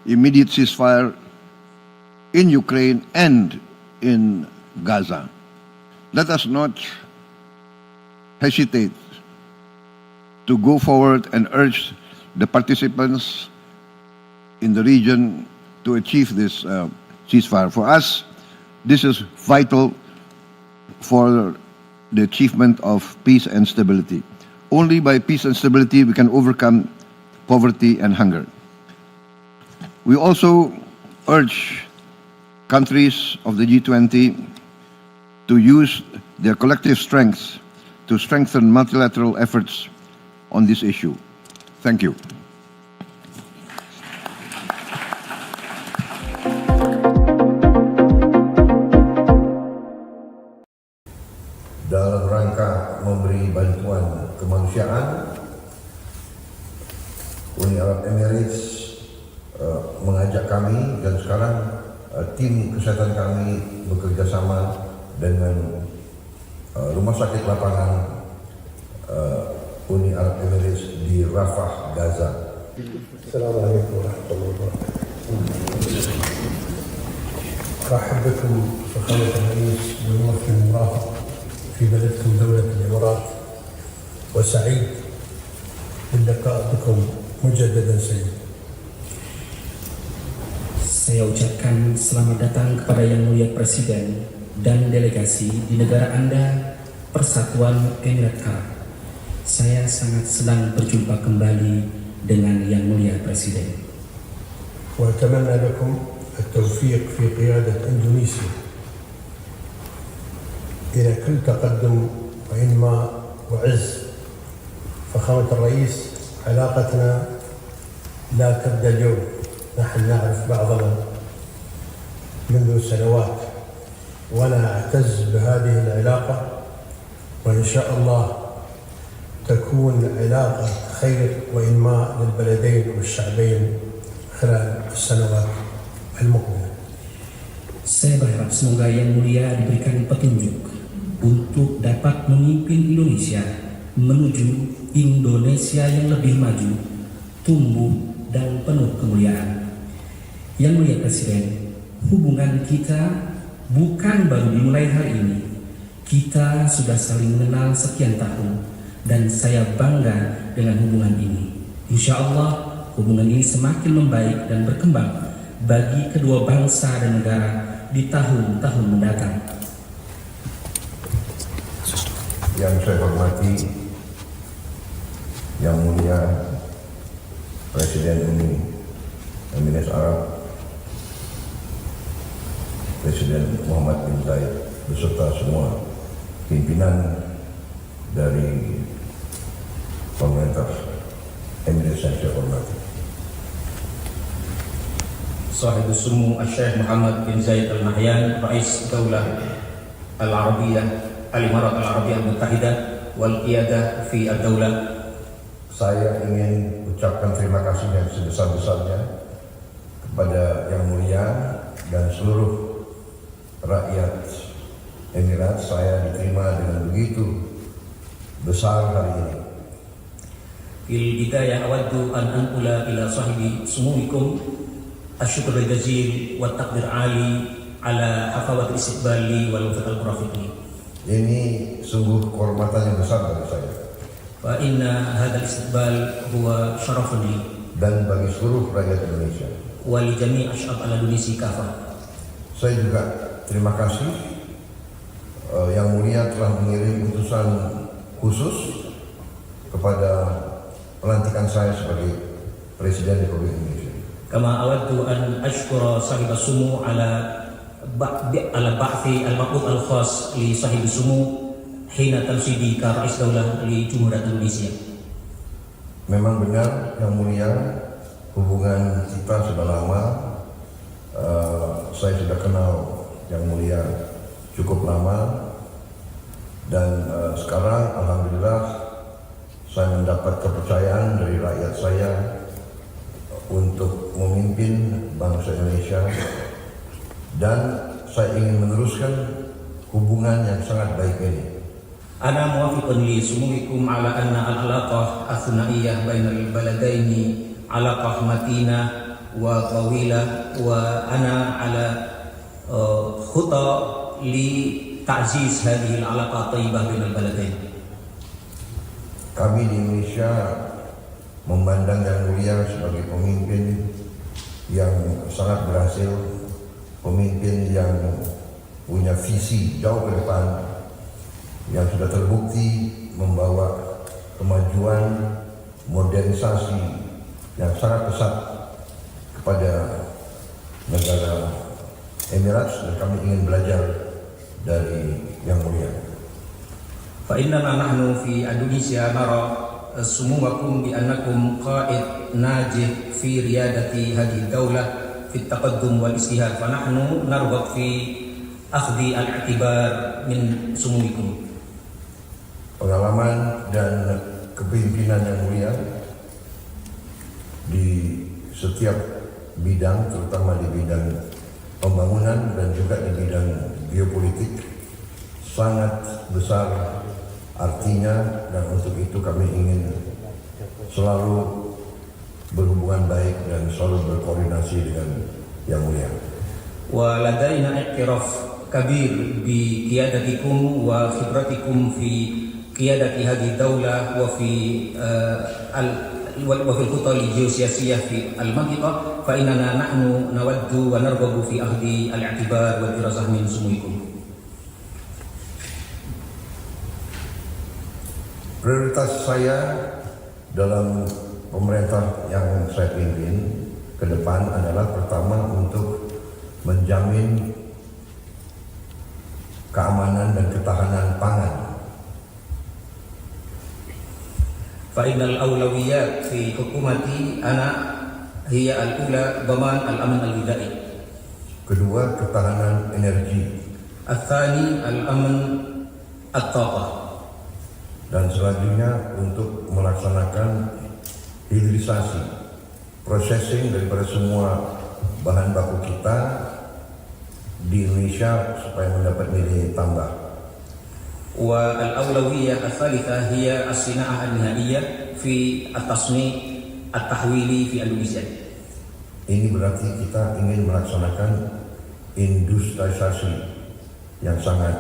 immediate ceasefire in Ukraine and in Gaza. Let us not hesitate to go forward and urge the participants in the region to achieve this ceasefire. For us, this is vital for the achievement of peace and stability. Only by peace and stability we can overcome poverty and hunger. We also urge countries of the G20 to use their collective strength to strengthen multilateral efforts on this issue. Thank you. Dalam rangka memberi bantuan kemanusiaan, Uni Arab Emirates mengajak kami dan sekarang tim kesehatan kami bekerja sama dengan rumah sakit lapangan Uni Arab Emirates di Rafah, Gaza. Assalamualaikum warahmatullahi wabarakatuh. أرحب بكم فخامة الرئيس بالوفد المرافق في بلدكم دولة الإمارات وسعيد باللقاء بكم مجددا سيد. Saya ucapkan selamat datang kepada Yang Mulia Presiden dan delegasi di negara Anda, Persatuan Emirat Arab. Saya sangat senang berjumpa kembali dengan Yang Mulia Presiden. وأتمنى لكم التوفيق والتوفيق في قيادة إندونيسيا إلى كل تقدم وإنماء وعز. فخامة الرئيس، علاقتنا لا تبدأ اليوم، نحن نعرف بعضنا منذ سنوات، وأنا أعتز بهذه العلاقة، وإن شاء الله تكون علاقة خير وإنماء للبلدين والشعبين خلال السنوات المقبلة. Saya berharap semoga Yang Mulia diberikan petunjuk untuk dapat memimpin Indonesia menuju Indonesia yang lebih maju, tumbuh, dan penuh kemuliaan. Yang Mulia Presiden, hubungan kita bukan baru dimulai hari ini. Kita sudah saling mengenal sekian tahun, dan saya bangga dengan hubungan ini. Insya Allah, hubungan ini semakin membaik dan berkembang bagi kedua bangsa dan negara di tahun-tahun mendatang. Yang saya hormati Yang Mulia Presiden Uni Emirat Arab, Presiden Muhammad bin Zayed beserta semua pimpinan dari pemerintah Emirat yang saya hormati. Sahib Sumu Al-Syekh Muhammad bin Zayed Al-Nahyan, Rais Daulah Al-Arabiyah Al-Imarat Al-Arabiyah Al-Muttahidah wal Qiyadah fi Ad-Daulah. Saya ingin ucapkan terima kasih yang sebesar-besarnya kepada Yang Mulia dan seluruh rakyat Emirat. Saya diterima dengan begitu besar hari ini. Fil bidayah awaddu an anqula ila sahibi sumuwikum asyukur al-jazil wa taqdir ali ala hafawat istiqbal li wal wafat al-murafiqi. Ini sungguh kehormatan yang besar bagi saya. Fa inna hadzal istiqbal huwa syarafun li, dan bagi seluruh rakyat Indonesia. Wa li jami' asy'ab al-Indonesia kafah. Saya juga terima kasih Yang Mulia telah mengirim utusan khusus kepada pelantikan saya sebagai Presiden Republik Indonesia. Kama awaddu an ashkura sahib sumu ala ba'thi al-maqbud al-khas li sahib sumu hina tamsidi ka Rais Daulah li Jumhuriyat Indonesia. Memang benar Yang Mulia, hubungan kita sudah lama. Saya sudah kenal Yang Mulia cukup lama, dan sekarang alhamdulillah saya mendapat kepercayaan dari rakyat saya untuk memimpin bangsa Indonesia, dan saya ingin meneruskan hubungan yang sangat baik ini. Ana muwafiqun li sumuwikum ala anna al-alaqah athnaiyah bainal baladaini alaqah matina wa tawila, wa ana ala khuta li ta'ziz hadhihi al-alaqah thayyibah bainal baladain. Kami di Indonesia memandang Yang Mulia sebagai pemimpin yang sangat berhasil, pemimpin yang punya visi jauh ke depan, yang sudah terbukti membawa kemajuan, modernisasi yang sangat pesat kepada negara Emirat, dan kami ingin belajar dari Yang Mulia. Fa innana nahnu fi Indonesia nara sumuwakum bi annakum qa'id najih fi riyadati hadhihi daulah fi taqaddum wal istihad, fa nahnu narghab fi akhdhi al-i'tibar min sumuwikum. Pengalaman dan kepemimpinan Yang Mulia di setiap bidang, terutama di bidang pembangunan dan juga di bidang geopolitik, sangat besar artinya, dan untuk itu kami ingin selalu berhubungan baik dan selalu berkoordinasi dengan Yang Mulia. Wa ladaina i'tiraf kabir bi qiyadatikum wa khibratikum fi qiyadati hadhihi daulah wa fi wa fil khutal geosiyasiyah fi al-mantiqah, fa innana nahnu nawaddu wa narghabu fi ahdi al-i'tibar wa dirasah min sumuikum. Prioritas saya dalam pemerintah yang saya pimpin ke depan adalah pertama untuk menjamin keamanan dan ketahanan pangan. فإن الأولويات في حكومتي أنا هي الأولى ضمان الأمن الغذائي. Kedua, ketahanan energi. الثاني الأمن الطاقة. Dan selanjutnya untuk melaksanakan hilirisasi, processing daripada semua bahan baku kita di Indonesia supaya mendapat nilai tambah. والأولوية الثالثة هي الصناعة النهائية في التصنيع التحويلي في إندونيسيا. Ini berarti kita ingin melaksanakan industrialisasi yang sangat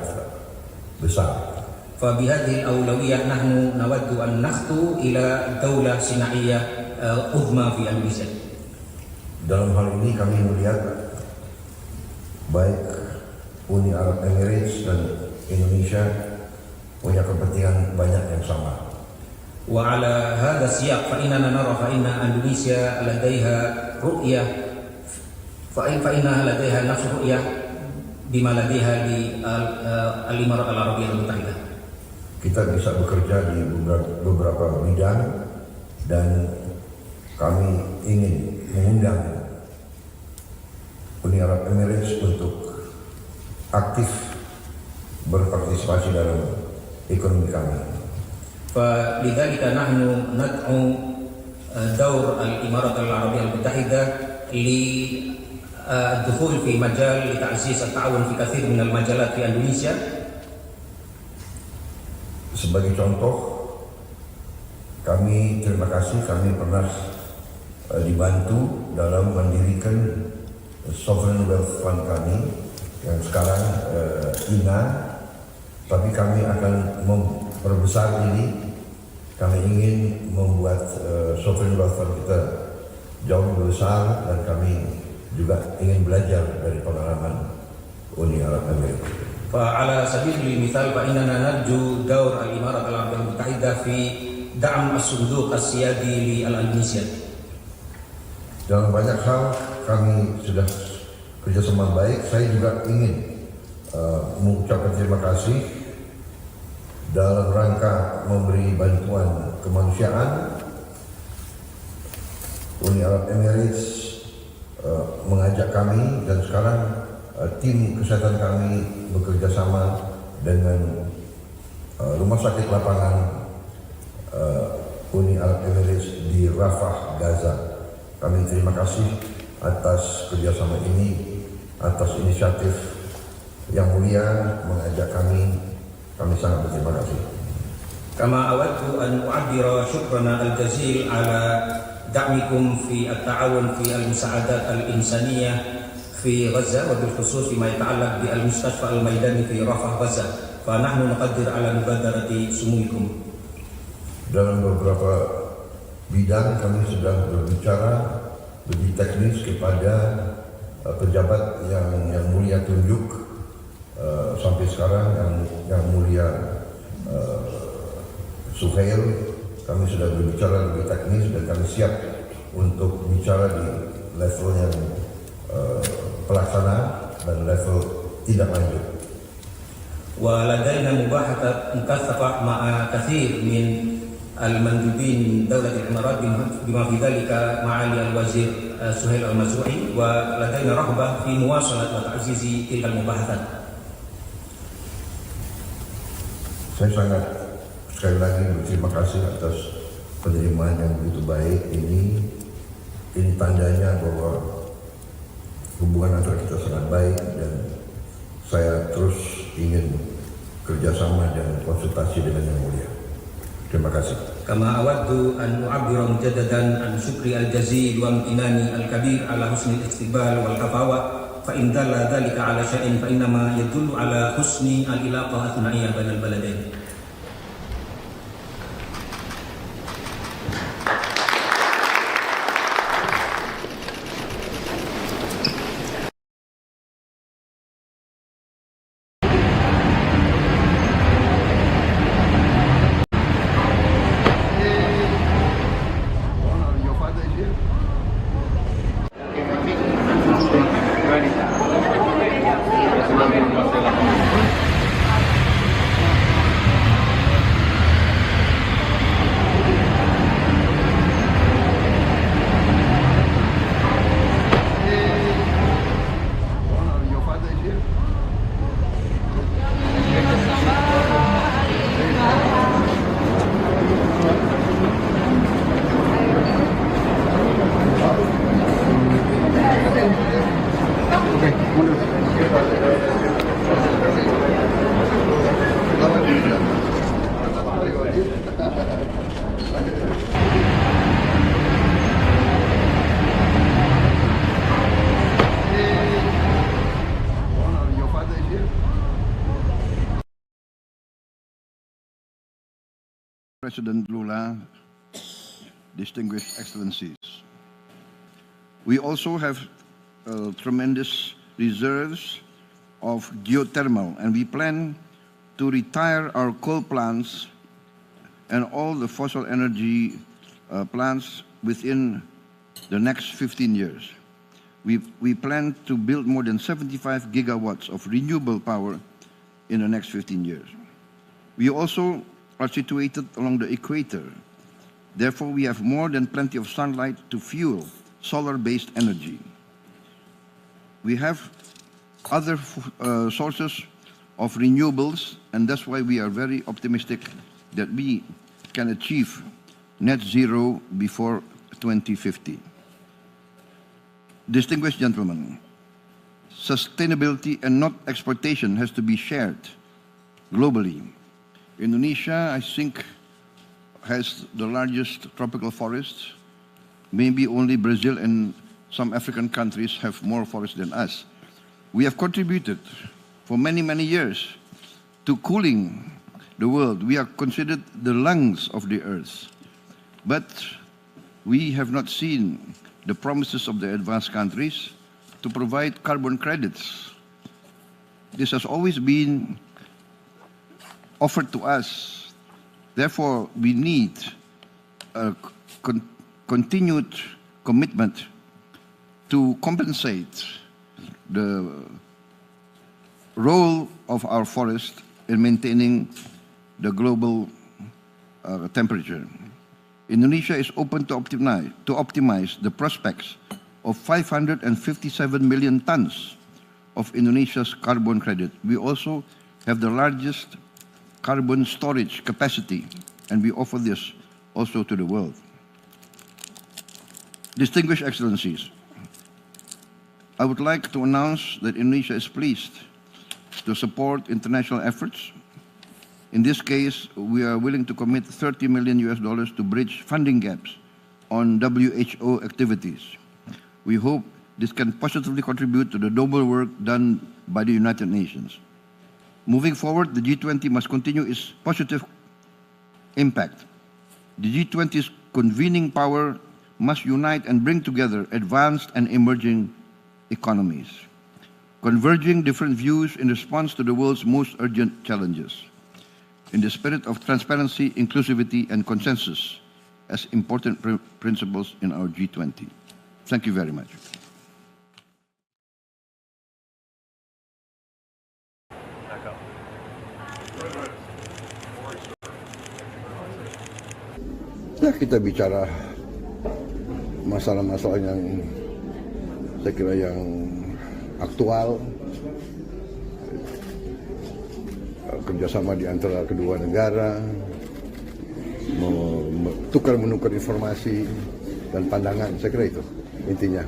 besar. فبهذه الأولوية نحن نود أن نخطو إلى دولة صناعية عظمى في إندونيسيا. Dalam hal ini kami melihat baik Uni Arab Emirates dan Indonesia punya kepentingan banyak yang sama. وعلى هذا السياق فإننا نرى فإن إندونيسيا لديها رؤية فإنها لديها نفس الرؤية بما لديها للإمارات العربية المتحدة. Kita bisa bekerja di beberapa bidang dan kami ingin mengundang Uni Arab Emirates untuk aktif berpartisipasi dalam ekonomi kami. فلذلك نحن ندعو دور الإمارات العربية المتحدة للدخول في مجال لتعزيز التعاون في كثير من المجالات في إندونيسيا. Sebagai contoh, kami terima kasih kami pernah dibantu dalam mendirikan Sovereign Wealth Fund kami yang sekarang INA, tapi kami akan memperbesar ini. Kami ingin membuat Sovereign Wealth Fund kita jauh lebih besar dan kami juga ingin belajar dari pengalaman Uni Arab Amerika. فعلى سبيل المثال فإننا نرجو دور الإمارات العربية المتحدة في دعم الصندوق السيادي لإندونيسيا. Dalam banyak hal kami sudah kerjasama baik. Saya juga ingin mengucapkan terima kasih dalam rangka memberi bantuan kemanusiaan. Uni Arab Emirates mengajak kami dan sekarang tim kesehatan kami bekerja sama dengan rumah sakit lapangan Uni Arab Emirates di Rafah, Gaza. Kami terima kasih atas kerjasama ini, atas inisiatif yang mulia mengajak kami. Kami sangat berterima kasih. كما أود أن أعبر شكرنا الجزيل على دعمكم في التعاون في المساعدات الإنسانية في غزة وبالخصوص فيما يتعلق بالمستشفى الميداني في رفح غزة فنحن نقدر على مبادرة سموكم. Dalam beberapa bidang kami sudah berbicara lebih teknis kepada pejabat yang mulia tunjuk sampai sekarang yang mulia Suhail. Kami sudah berbicara lebih teknis dan kami siap untuk bicara di level yang pelaksana dan level tidak lanjut. ولدينا مباحثة مكثفة مع كثير من المندوبين من دولة الإمارات بما في ذلك معالي الوزير سهيل المزروعي ولدينا رغبة في مواصلة وتعزيز تلك المباحثات. Saya sangat sekali lagi berterima kasih atas penerimaan yang begitu baik ini. Ini tandanya bahwa hubungan antara kita sangat baik dan saya terus ingin kerjasama dan konsultasi dengan Yang Mulia. Terima kasih. كما أود أن أعبر مجددا عن شكري الجزيل وامتناني الكبير على حسن الاستقبال والكفاوة فإن دل ذلك على شيء فإنما يدل على حسن العلاقة الثنائية بين البلدين. Ready. President Lula, distinguished excellencies. We also have tremendous reserves of geothermal, and we plan to retire our coal plants and all the fossil energy plants within the next 15 years. We plan to build more than 75 gigawatts of renewable power in the next 15 years. We also are situated along the equator. Therefore, we have more than plenty of sunlight to fuel solar-based energy. We have other sources of renewables, and that's why we are very optimistic that we can achieve net zero before 2050. Distinguished gentlemen, sustainability and not exploitation has to be shared globally. Indonesia, I think, has the largest tropical forests. Maybe only Brazil and some African countries have more forests than us. We have contributed for many, many years to cooling the world. We are considered the lungs of the earth. But we have not seen the promises of the advanced countries to provide carbon credits. This has always been offered to us. Therefore, we need a continued commitment to compensate the role of our forest in maintaining the global temperature. Indonesia is open to optimize the prospects of 557 million tons of Indonesia's carbon credit. We also have the largest carbon storage capacity, and we offer this also to the world. Distinguished Excellencies, I would like to announce that Indonesia is pleased to support international efforts. In this case, we are willing to commit $30 million to bridge funding gaps on WHO activities. We hope this can positively contribute to the noble work done by the United Nations. Moving forward, the G20 must continue its positive impact. The G20's convening power must unite and bring together advanced and emerging economies, converging different views in response to the world's most urgent challenges, in the spirit of transparency, inclusivity, and consensus as important principles in our G20. Thank you very much. Ya, kita bicara masalah-masalah yang saya kira yang aktual, kerjasama di antara kedua negara, tukar-menukar informasi dan pandangan, saya kira itu intinya.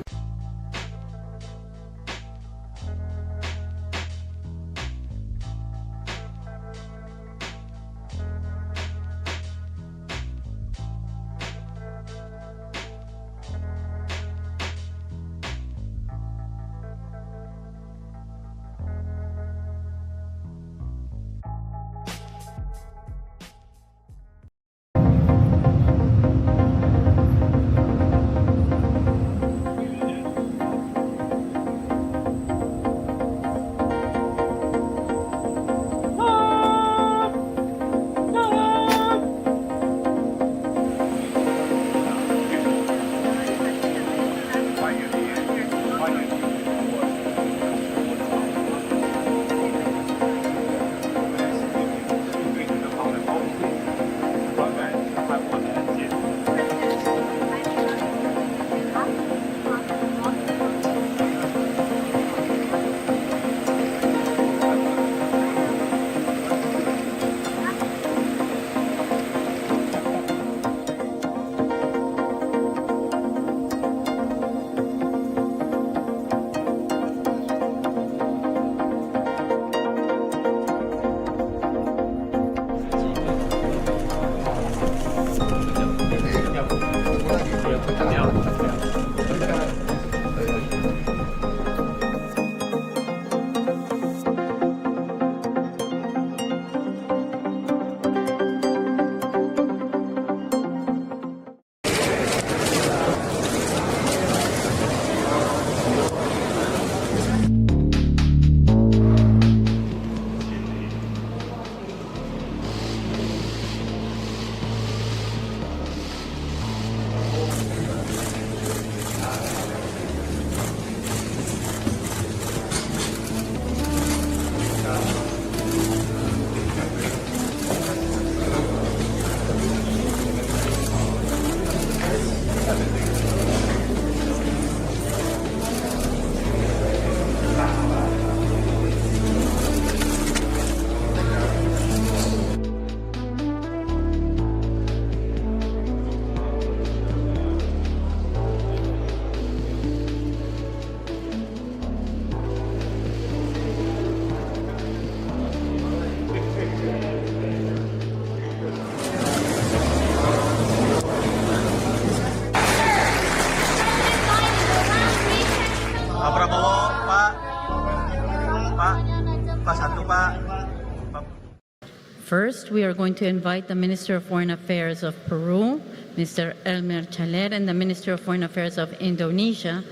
First, we are going to invite the Minister of Foreign Affairs of Peru, Mr. Elmer Chaler, and the Minister of Foreign Affairs of Indonesia,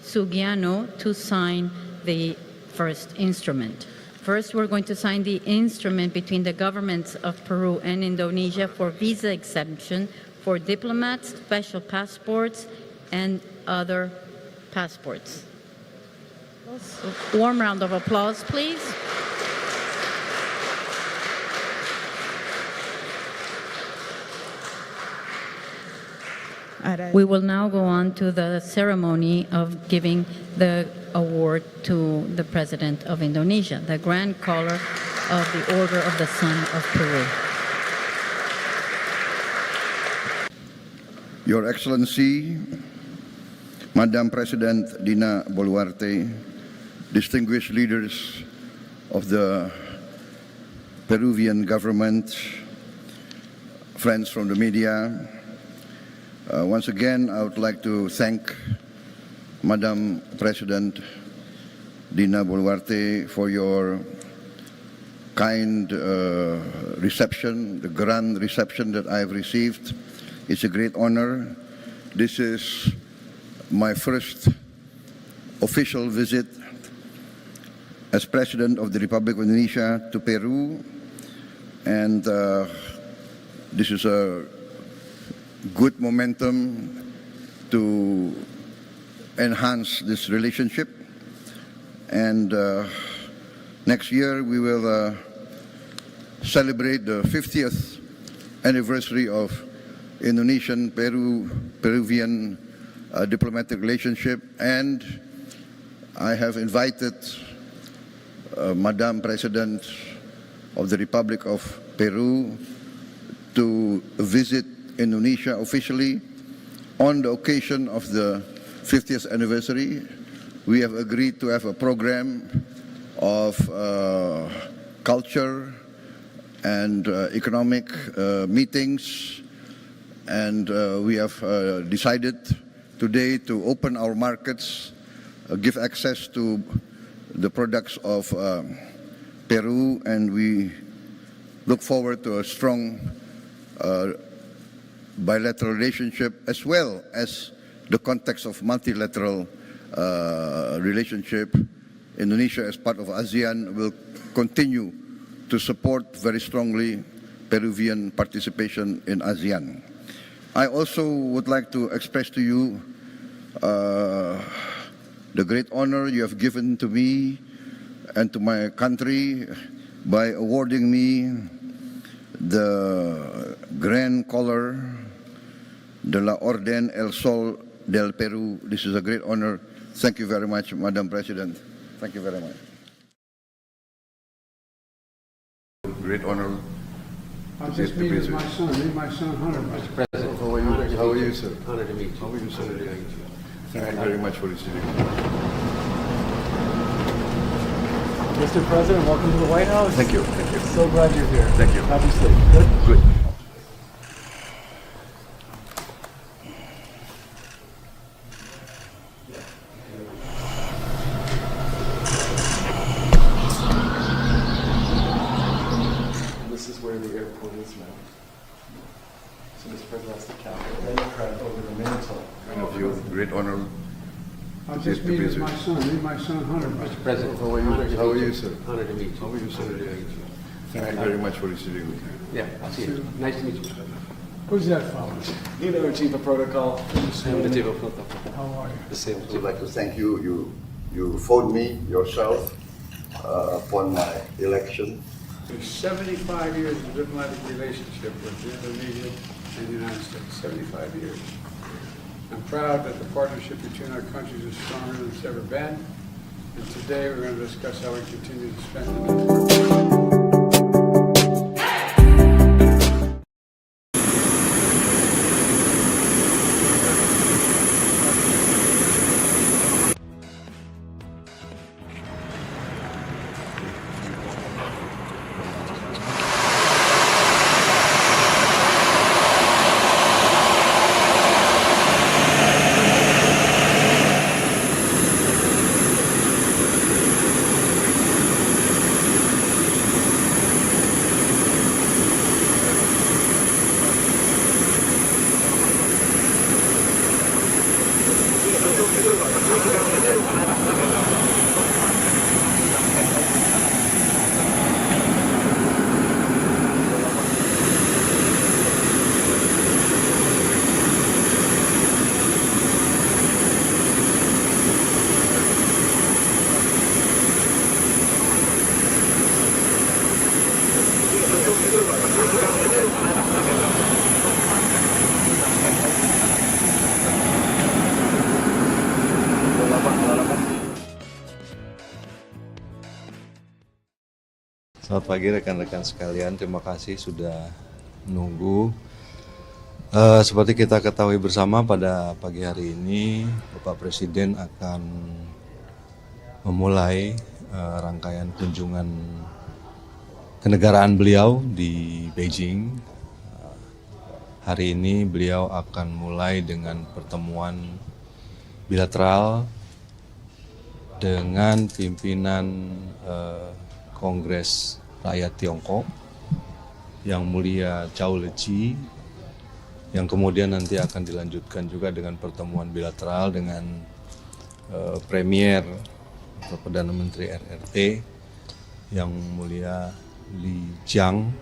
Sugiano, to sign the first instrument. First, we're going to sign the instrument between the governments of Peru and Indonesia for visa exemption for diplomats, special passports, and other passports. Warm round of applause, please. We will now go on to the ceremony of giving the award to the President of Indonesia, the Grand Collar of the Order of the Sun of Peru. Your Excellency, Madam President Dina Boluarte, distinguished leaders of the Peruvian government, friends from the media, once again, I would like to thank Madam President Dina Boluarte for your kind reception, the grand reception that I have received. It's a great honor. This is my first official visit as President of the Republic of Indonesia to Peru, and this is a good momentum to enhance this relationship. And next year we will celebrate the 50th anniversary of Indonesian-Peruvian diplomatic relationship, and I have invited Madam President of the Republic of Peru to visit Indonesia officially on the occasion of the 50th anniversary. We have agreed to have a program of culture and economic meetings, and we have decided today to open our markets, give access to the products of Peru, and we look forward to a strong bilateral relationship, as well as the context of multilateral relationship. Indonesia, as part of ASEAN, will continue to support very strongly Peruvian participation in ASEAN. I also would like to express to you the great honor you have given to me and to my country by awarding me the Grand Collar de la Orden El Sol del Perú. This is a great honor. Thank you very much, Madam President. Thank you very much. Great honor. I'll just meet with my son. Meet my son, Hunter. Mr. President. How are you, sir? Honor to meet you. How are you, sir? Thank you very much for receiving me. Mr. President, welcome to the White House. Thank you. Thank you. So glad you're here. Thank you. Have you sleep. Good? Good. This is where the airport is now. So Mr. President, that's the Capitol. Then you're right over the mantle. Kind of you, great honor. I'll just meet with my son. Meet my son, Hunter. Mr. President, How are you, sir? Honor to meet you. How are you, sir? Thank you very much for receiving me. Yeah, I'll see you. Nice to meet you. Who's that fellow? You know, Chief of Protocol. I'm the Chief of Protocol. How are you? The same. I would like to thank you. You phoned me yourself upon my election. 75 years of diplomatic relationship with Indonesia and the United States. 75 years. I'm proud that the partnership between our countries is stronger than it's ever been. And today we're going to discuss how we continue to strengthen it. Selamat pagi rekan-rekan sekalian, terima kasih sudah menunggu. Seperti kita ketahui bersama pada pagi hari ini, Bapak Presiden akan memulai rangkaian kunjungan kenegaraan beliau di Beijing. Hari ini beliau akan mulai dengan pertemuan bilateral dengan pimpinan Kongres Rakyat Tiongkok yang mulia Chow Leci, yang kemudian nanti akan dilanjutkan juga dengan pertemuan bilateral dengan Premier atau Perdana Menteri RRT yang mulia Li Jiang.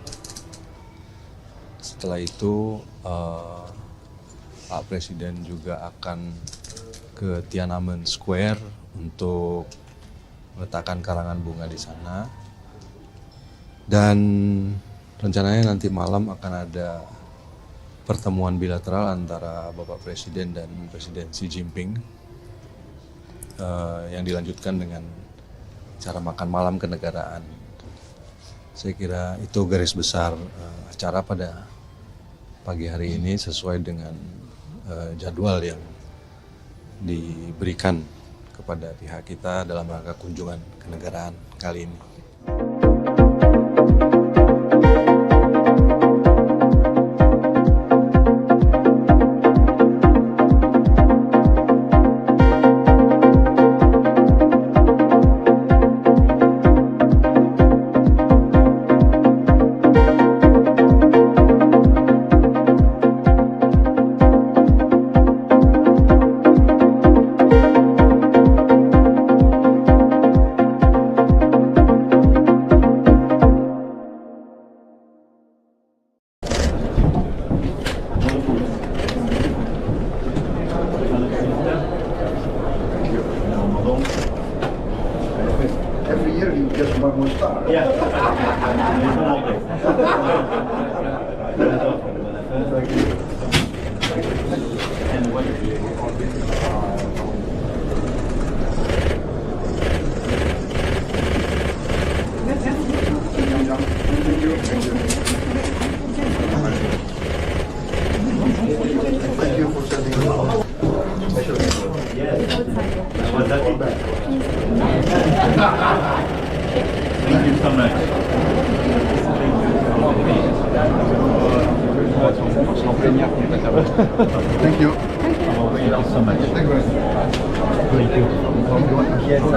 Setelah itu Pak Presiden juga akan ke Tiananmen Square untuk meletakkan karangan bunga di sana. Dan rencananya nanti malam akan ada pertemuan bilateral antara Bapak Presiden dan Presiden Xi Jinping yang dilanjutkan dengan cara makan malam kenegaraan. Saya kira itu garis besar acara pada pagi hari ini sesuai dengan jadwal yang diberikan kepada pihak kita dalam rangka kunjungan kenegaraan kali ini. Every year you get one more star. Yeah. Thank you for sending it out. Thank you so much. Thank you. Thank you so much. Thank you. Thank you.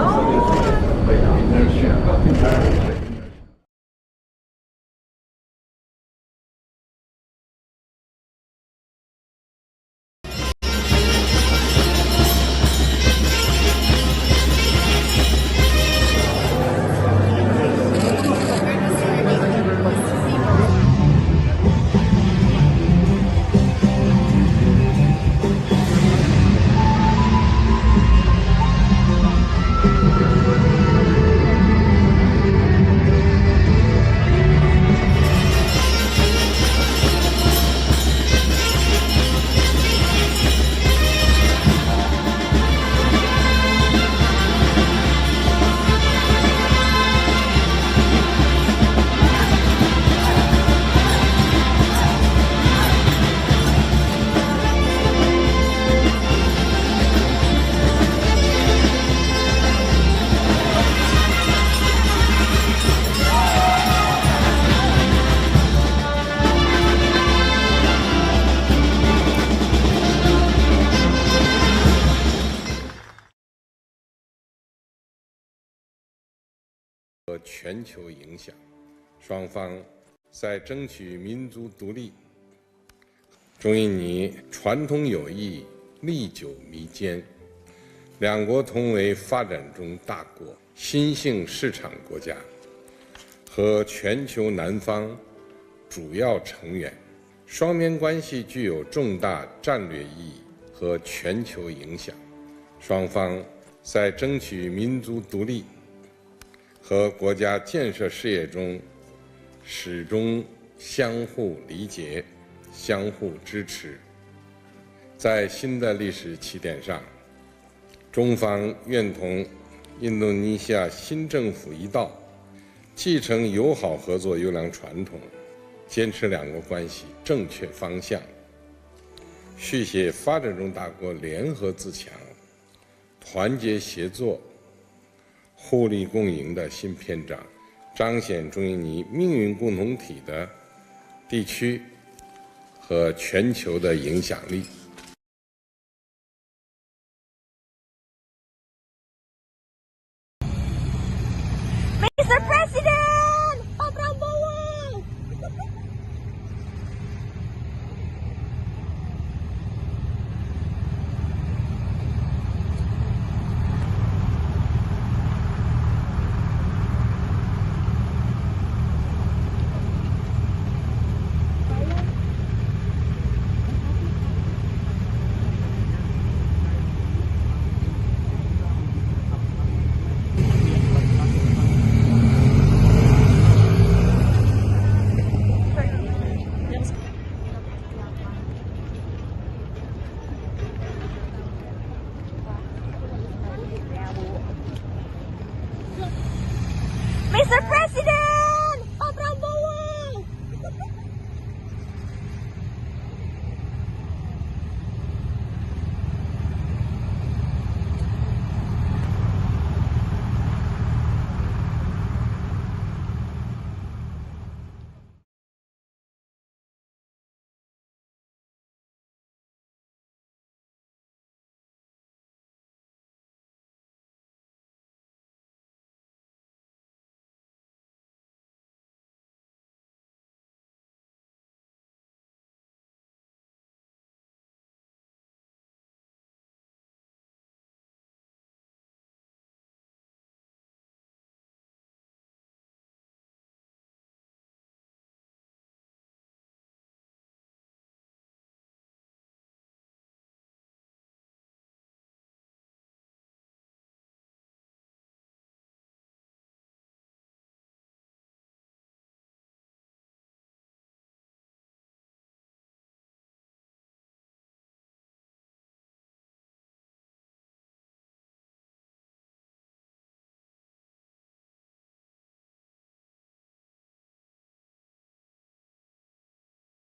和全球影响，双方在争取民族独立、中印尼传统友谊历久弥坚，两国同为发展中大国、新兴市场国家和全球南方主要成员，双边关系具有重大战略意义和全球影响，双方在争取民族独立和国家建设事业中始终相互理解、相互支持。在新的历史起点上，中方愿同印度尼西亚新政府一道，继承友好合作优良传统，坚持两国关系正确方向，续写发展中大国联合自强、团结协作、互利共赢的新篇章，彰显中印尼命运共同体的地区和全球的影响力。Mr. President, Pak Prabowo. Mr. President!